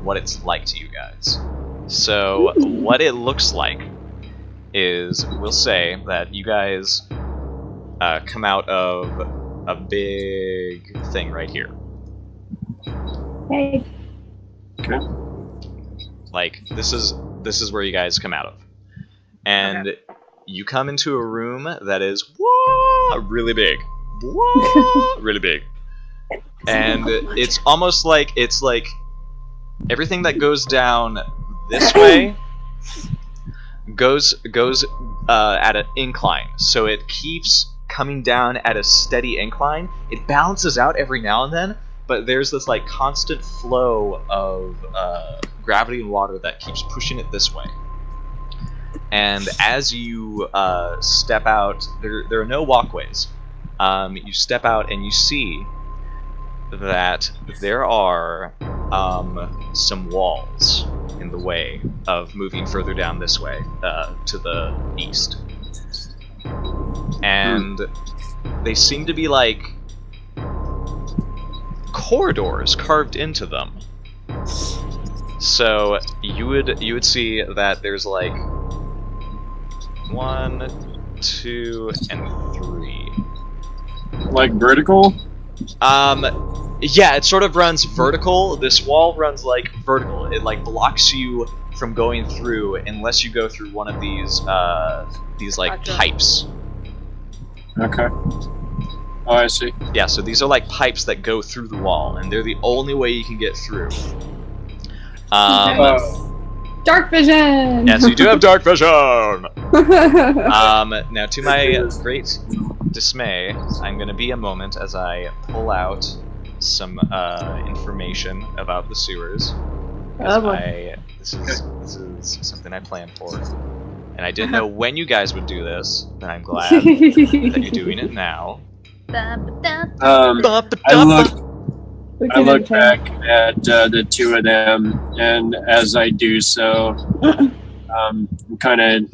what it's like to you guys. So what it looks like is, we'll say that you guys come out of a big thing right here. Hey. Okay. Like this is where you guys come out of, and you come into a room that is really big, really big, and it's almost like everything that goes down this way goes at an incline, so it keeps coming down at a steady incline. It balances out every now and then, but there's this like constant flow of gravity and water that keeps pushing it this way. And as you step out, there are no walkways. You step out and you see that there are some walls in the way of moving further down this way to the east. And they seem to be like corridors carved into them. So you would see that there's like 1, 2, and 3. Like vertical? Yeah, it sort of runs vertical. This wall runs like vertical. It like blocks you from going through unless you go through one of these like pipes. Okay. Oh, I see. Yeah, so these are like pipes that go through the wall, and they're the only way you can get through. Dark vision! Yes, you do have dark vision! Now, to my great dismay, I'm going to be a moment as I pull out some information about the sewers. This is something I planned for. And I didn't know when you guys would do this, but I'm glad that you're doing it now. I look back at the two of them, and as I do so, I'm kind of,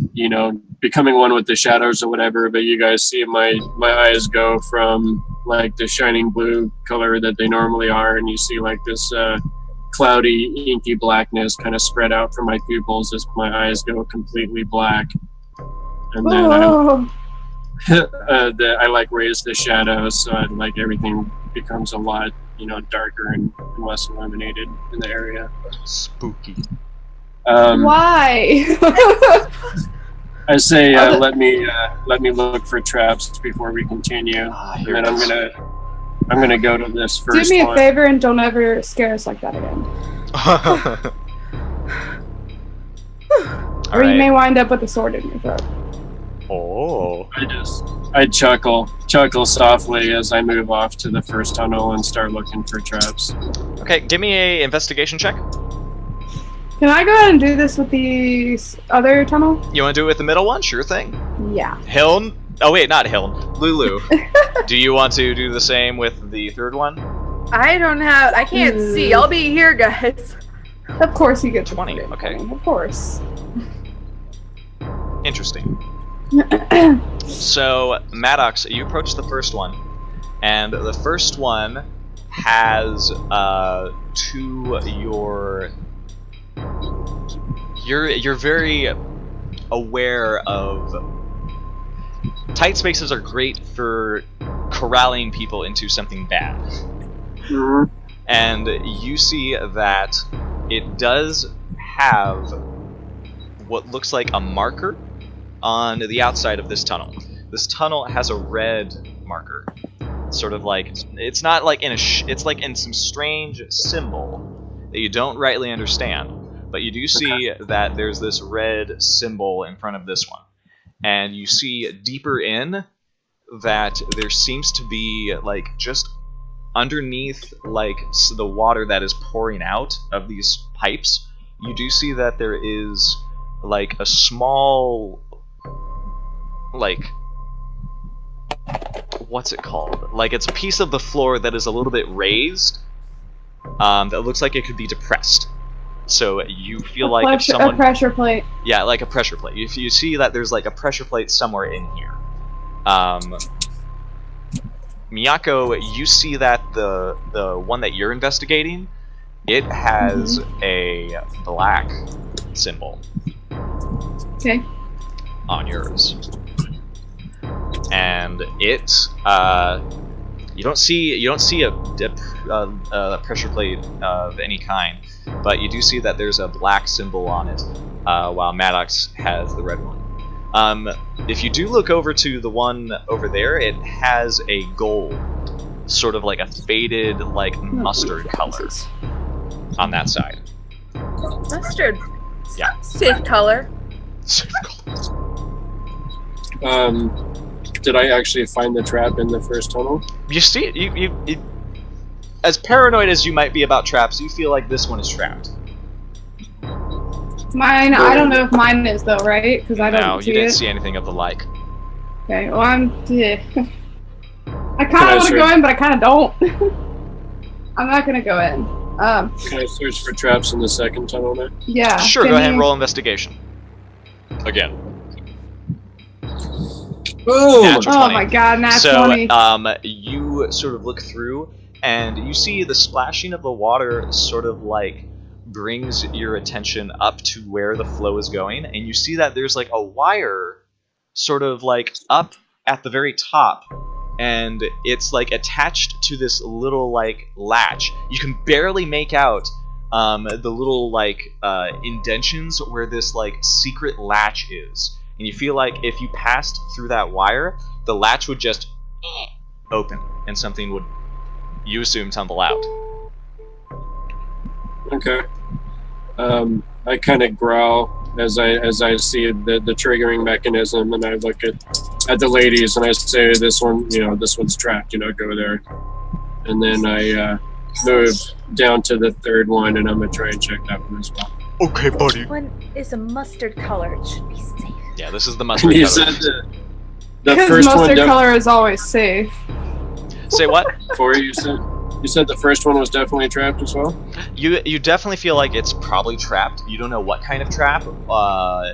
becoming one with the shadows or whatever, but you guys see my eyes go from like the shining blue color that they normally are, and you see like this cloudy, inky blackness kind of spread out from my pupils as my eyes go completely black. And then I like raise the shadows, so like everything becomes a lot, darker and less illuminated in the area. Spooky. Why? I say let me look for traps before we continue, and then I'm gonna go to this first Do me a one. favor and don't ever scare us like that again. Or you may wind up with a sword in your throat. Oh. I chuckle softly as I move off to the first tunnel and start looking for traps. Okay, give me a investigation check. Can I go ahead and do this with the other tunnel? You want to do it with the middle one? Sure thing. Yeah. Hiln? Oh wait, not Hiln. Lulu. Do you want to do the same with the third one? I can't see. I'll be here, guys. Of course you get 20, okay. Of course. Interesting. So, Maddox, you approach the first one, and the first one has you're very aware of tight spaces are great for corralling people into something bad. And you see that it does have what looks like a marker on the outside of this tunnel. This tunnel has a red marker. Sort of like, it's not like it's like in some strange symbol that you don't rightly understand. But you do see that there's this red symbol in front of this one. And you see deeper in, that there seems to be, like, just underneath, like, the water that is pouring out of these pipes, you do see that there is, like, a small, like, what's it called? Like, it's a piece of the floor that is a little bit raised, that looks like it could be depressed. So you feel like if someone... A pressure plate. Yeah, like a pressure plate. If you see that there's, like, a pressure plate somewhere in here. Miyako, you see that the one that you're investigating, it has a black symbol. Okay. On yours. And it, you don't see a pressure plate of any kind, but you do see that there's a black symbol on it, while Maddox has the red one. If you do look over to the one over there, it has a gold, sort of like a faded, like, mustard color on that side. Mustard. Yeah. Safe color. Did I actually find the trap in the first tunnel? You see it. You as paranoid as you might be about traps, you feel like this one is trapped. Mine, I don't know if mine is though, right? Because I don't No, see you didn't it. see anything of the like. Okay, well yeah. I kind of want to go in, but I kind of don't. I'm not gonna go in. Can I search for traps in the second tunnel now? Yeah. Sure, can go ahead and you- roll investigation. Again. Boom! Natural Oh 20. my god, nat So, 20. you sort of look through, and you see the splashing of the water sort of, like, brings your attention up to where the flow is going, and you see that there's, like, a wire sort of, like, up at the very top, and it's, like, attached to this little, like, latch. You can barely make out the little, like, indentions where this, like, secret latch is. And you feel like if you passed through that wire, the latch would just open, and something would, you assume, tumble out. Okay. I kind of growl as I see the triggering mechanism, and I look at the ladies and I say, "This one, this one's trapped. Go there." And then I move down to the third one, and I'm gonna try and check that one as well. Okay, buddy. This one is a mustard color. It should be safe. Yeah, this is the mustard You color. said the Because first one mustard color is always safe. Say what? for you said the first one was definitely trapped as well. You definitely feel like it's probably trapped. You don't know what kind of trap.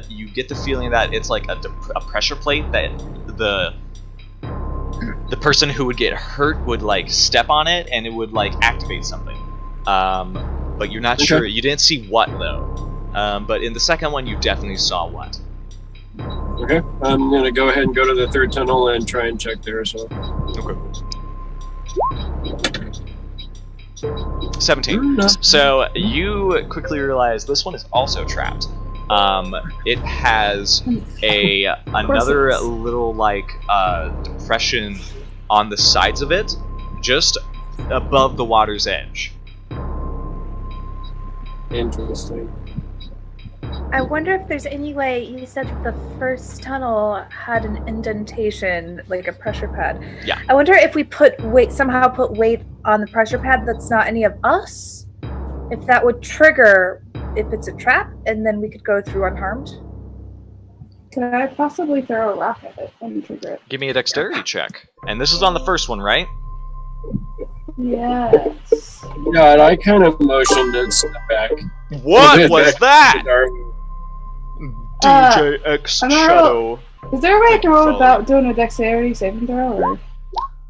You get the feeling that it's like a pressure plate that the person who would get hurt would, like, step on it and it would, like, activate something. But you're not Okay. sure. You didn't see what though. But in the second one, you definitely saw what. Okay, I'm gonna go ahead and go to the third tunnel and try and check there as well. Okay. 17. So you quickly realize this one is also trapped. It has another it is. little, like, depression on the sides of it, just above the water's edge. Interesting. I wonder if there's any way. You said that the first tunnel had an indentation, like a pressure pad. Yeah. I wonder if we somehow put weight on the pressure pad that's not any of us. If that would trigger, if it's a trap, and then we could go through unharmed. Could I possibly throw a rock at it and trigger it? Give me a dexterity check. And this is on the first one, right? Yes. Yeah, and I kind of motioned and step back. What was that? Uh, DJ X I'm not Shadow. Is there a way I can roll Follow. without doing a dexterity saving throw? Or...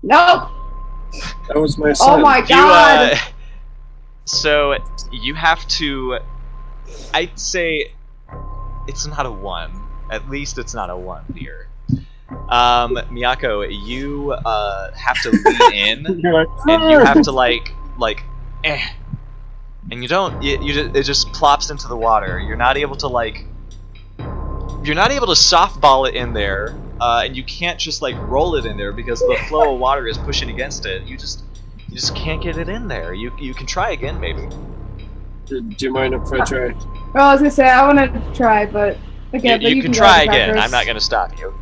Nope. That was my son. Oh my You, god. so you have to. I'd say it's not a 1. At least it's not a 1 here. Miyako, you have to lean in, You're like, and you have to like, and you don't. It just plops into the water. You're not able to softball it in there, and you can't just, like, roll it in there because the flow of water is pushing against it. You just can't get it in there. You can try again, maybe. Do you mind if I try? Well, I was gonna say I want to try, but again, but You can go try with again. crackers. I'm not gonna stop you.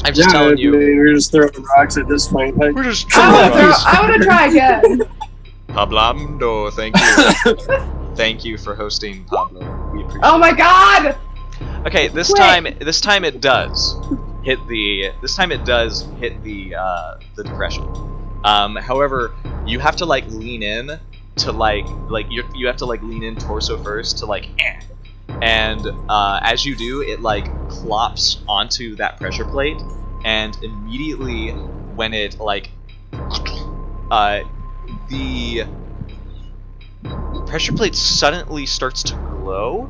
I'm just telling you. We're just throwing rocks at this point. Like, We're just I want to try again. Pablando, thank you. Thank you for hosting, Pablo. We appreciate Oh my god! Okay, this time it does hit the the depression. However, you have to like lean in to like you have to like lean in torso first to like and as you do, it like plops onto that pressure plate, and immediately when it like the pressure plate suddenly starts to glow,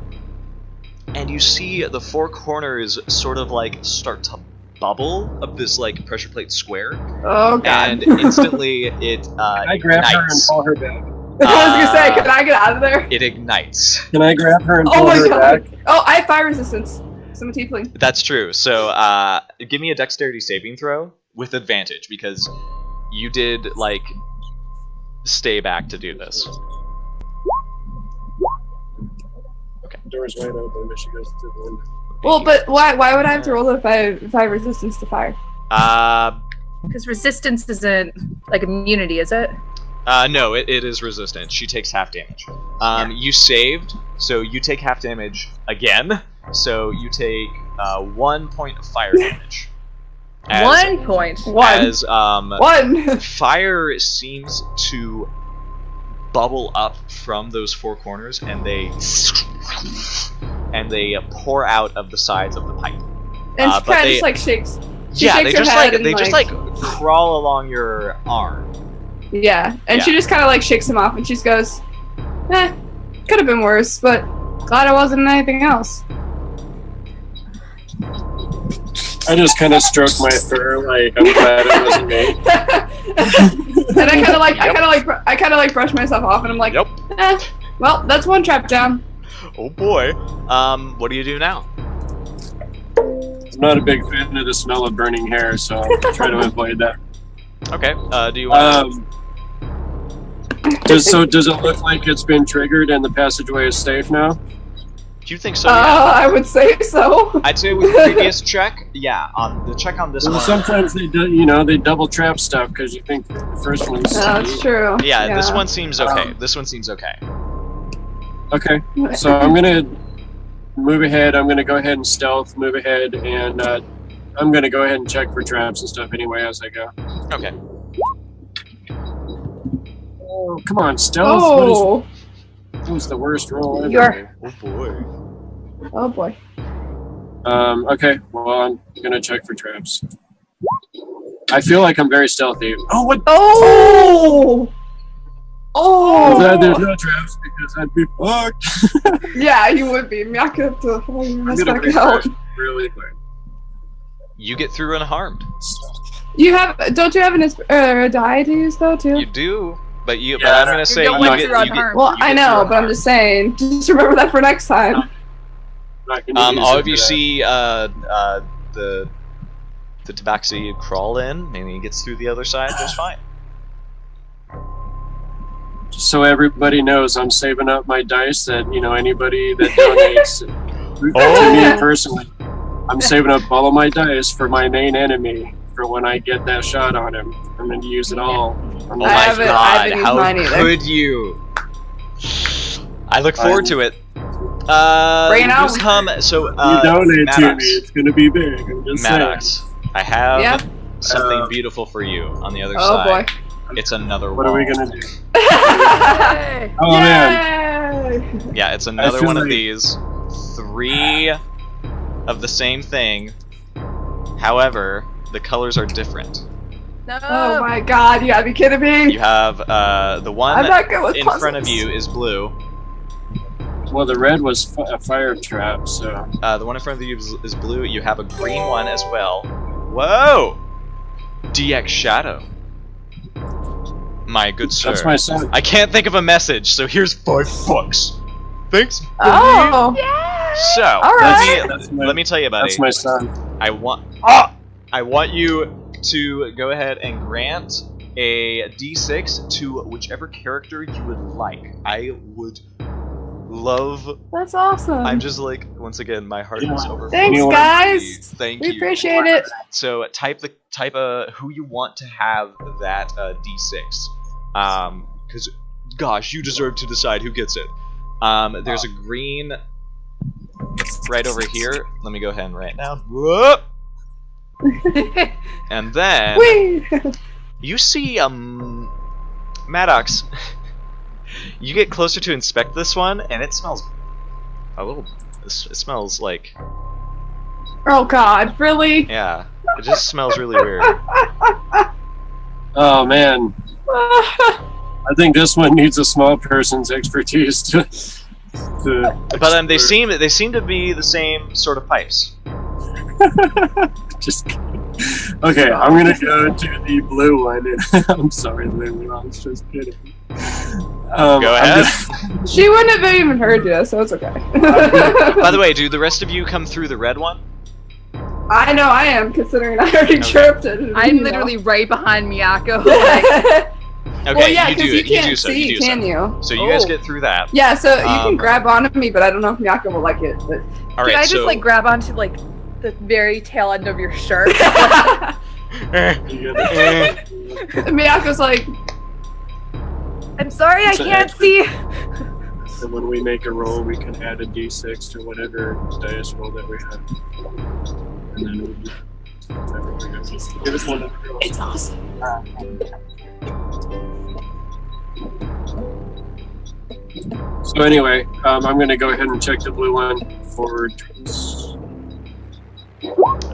and you see the four corners sort of like start to bubble of this like pressure plate square, Oh god. and instantly it can I grab her and ignites. pull her back? I was gonna say, can I get out of there? It ignites. Can I grab her and Oh pull my her god. back? Oh, I have fire resistance. So I'm a tiefling. That's true. So give me a dexterity saving throw with advantage, because you did like stay back to do this. Door's wide open, but she goes through the window. Well, but why would I have to roll it if I have resistance to fire? Because resistance isn't like immunity, is it? No, it is resistant. She takes half damage. You saved, so you take half damage again. So you take 1 point of fire damage. As, 1 point. As One. fire seems to bubble up from those four corners, and they pour out of the sides of the pipe. And she but kind of they- just like shakes. She Yeah, shakes they her just head like and, they just like crawl along your arm. Yeah, and she Yeah. just kind of like shakes him off, and she just goes, could have been worse, but glad it wasn't anything else. I just kind of stroke my fur, like I'm glad it wasn't me. And I kind of like brush myself off, and I'm like, Yep. Well, that's one trap down. Oh boy. What do you do now? I'm not a big fan of the smell of burning hair, so I'll try to avoid that. Okay. Do you want? Does it look like it's been triggered and the passageway is safe now? Do you think so? Yeah. I would say so. I'd say with the previous check, yeah. On the check on this Well, one. sometimes they do, they double trap stuff because you think the first one's. That's true. Yeah, this one seems okay. This one seems okay. Okay, so I'm gonna move ahead. I'm gonna go ahead and stealth, move ahead, and I'm gonna go ahead and check for traps and stuff anyway as I go. Okay. Oh, come on, stealth. Oh. What was the worst roll ever? You're- Oh boy. Oh boy. Okay, well, I'm gonna check for traps. I feel like I'm very stealthy. Oh, what? Oh. Oh. I'm glad there's no traps because I'd be fucked. Yeah, you would be. I could have to pull your I'm mess gonna back out. refresh really quick. You get through unharmed. Don't you have a die to use though too? You do, but Yeah. I'm gonna say You're you going get, through you get unharmed. Well, you I get know, through but I'm just saying. Just remember that for next time. Not gonna use all it of you for that. see the tabaxi crawl in, and he gets through the other side just fine. Just so everybody knows, I'm saving up my dice that, anybody that donates to me personally, I'm saving up all of my dice for my main enemy for when I get that shot on him. I'm going to use it all. Oh I my haven't god, used how mine either. could you? I look forward to it. Bring it just on. come, so, you donate to Maddox. me, it's going to be big. I'm just saying. Maddox, I have Yeah? something beautiful for you on the other Oh side. boy. It's another What wall. are we going to do? Yay. Oh, man. Yay! Yeah, it's another feel one of like- these. 3 of the same thing. However, the colors are different. No. Oh my god, you gotta be kidding me! You have the one I'm not good with in puzzles. front of you is blue. Well, the red was a fire trap, so. The one in front of you is blue. You have a green one as well. Whoa! DX Shadow. My good sir. That's my son. I can't think of a message, so here's 5 bucks. Thanks. Oh! So, Alright. let me tell you, buddy. That's my son. I want you to go ahead and grant a D6 to whichever character you would like. I would love. That's awesome. I'm just like, once again, my heart is overflowing. Thanks, Anyone- guys. Thank We you. appreciate it. So type who you want to have that D6. Because gosh, you deserve to decide who gets it. There's a green right over here. Let me go ahead and write it down. Whoop! And then Whee! you see Maddox. You get closer to inspect this one, and it smells a little. It smells like, Oh God, really? yeah. It just smells really weird. Oh man, I think this one needs a small person's expertise to But they seem to be the same sort of pipes. Just kidding. Okay, I'm gonna go to the blue one. I'm sorry, Lulu. I was just kidding. Go ahead. She wouldn't have even heard you, so it's okay. By the way, do the rest of you come through the red one? I know I am, considering I already chirped it. I'm you know. literally right behind Miyako. Like, Okay, well, yeah, you do because it. you You can't do so. see, You do can so. you? So you guys Oh. get through that. Yeah, so you can Um, grab onto me, but I don't know if Miyako will like it. But All can right. I just so like grab onto like the very tail end of your shirt? Miyako's like, I'm sorry, I It's an can't extra- see. And when we make a roll, we can add a d6 to whatever dice roll that we have. And then we'll do whatever we go. Give us one of the girls. it's awesome. So anyway, I'm gonna go ahead and check the blue one for.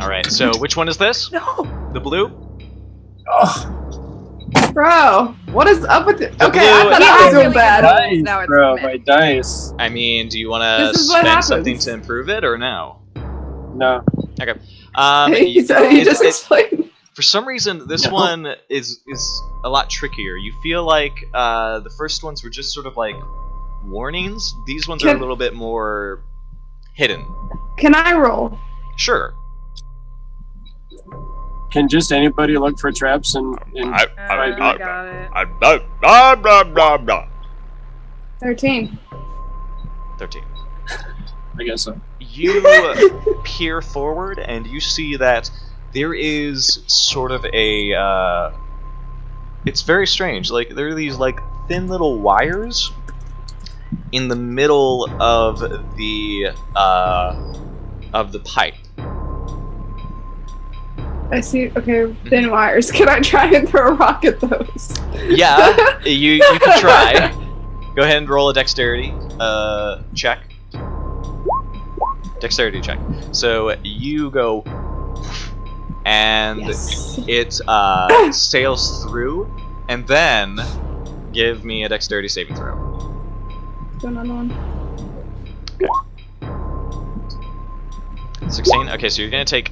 all right. So which one is this? No. The blue? Oh, Bro, what is up with it? The Okay, blue- I thought Yeah, I was I'm doing really bad. good. dice, Now it's bro, mid. my dice. I mean, do you want to This is what spend happens. something to improve it or no? No. He just explained. For some reason, this No. one is a lot trickier. You feel like the first ones were just sort of like warnings. These ones are a Can- little bit more hidden. Can I roll? Sure. Can just anybody look for traps and I got it. 13. 13. I guess so. You peer forward and you see that there is sort of a it's very strange. Like there are these like thin little wires in the middle of the pipe. I see. Okay, thin wires. Can I try and throw a rock at those? Yeah, you can try. Go ahead and roll a dexterity check. Dexterity check. So you go, and Yes. it sails through, and then give me a dexterity saving throw. Do another one. 16. Okay, so you're gonna take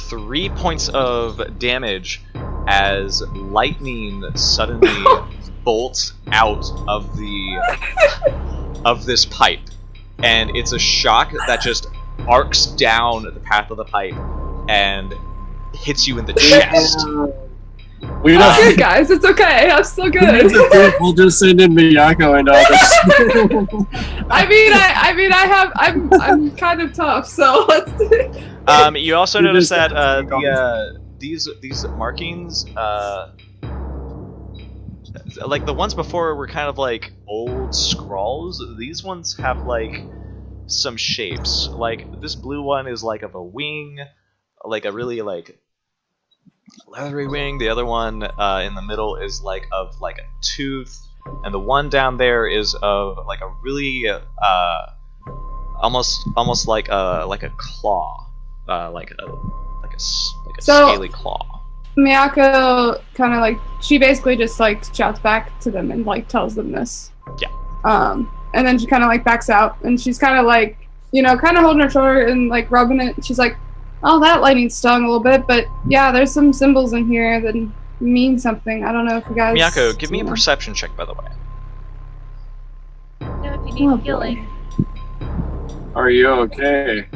3 points of damage as lightning suddenly bolts out of this pipe, and it's a shock that just arcs down the path of the pipe and hits you in the chest. We I'm don't. good, guys. It's okay. I'm still good. We'll just send in Miyako and all this. I'm kind of tough, so let's do it. You also You notice just- that these markings, like the ones before were kind of like old scrawls. These ones have like some shapes. Like this blue one is like of a wing, like a really like leathery wing. The other one in the middle is like of like a tooth, and the one down there is of like a really almost like a claw, like a So- scaly claw. Miyako kind of like, she basically just like shouts back to them and like tells them this. Yeah. And then she kind of like backs out, and she's kind of like, you know, kind of holding her shoulder and like rubbing it. She's like, oh, that lightning stung a little bit, but yeah, there's some symbols in here that mean something. I don't know if you guys. Miyako, give me a you know. perception check, by the way. No, if you Oh, need healing. Are you okay?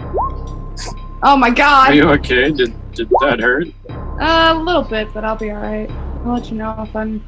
Oh my god. Are you okay? Did that hurt? A little bit, but I'll be alright. I'll let you know if I'm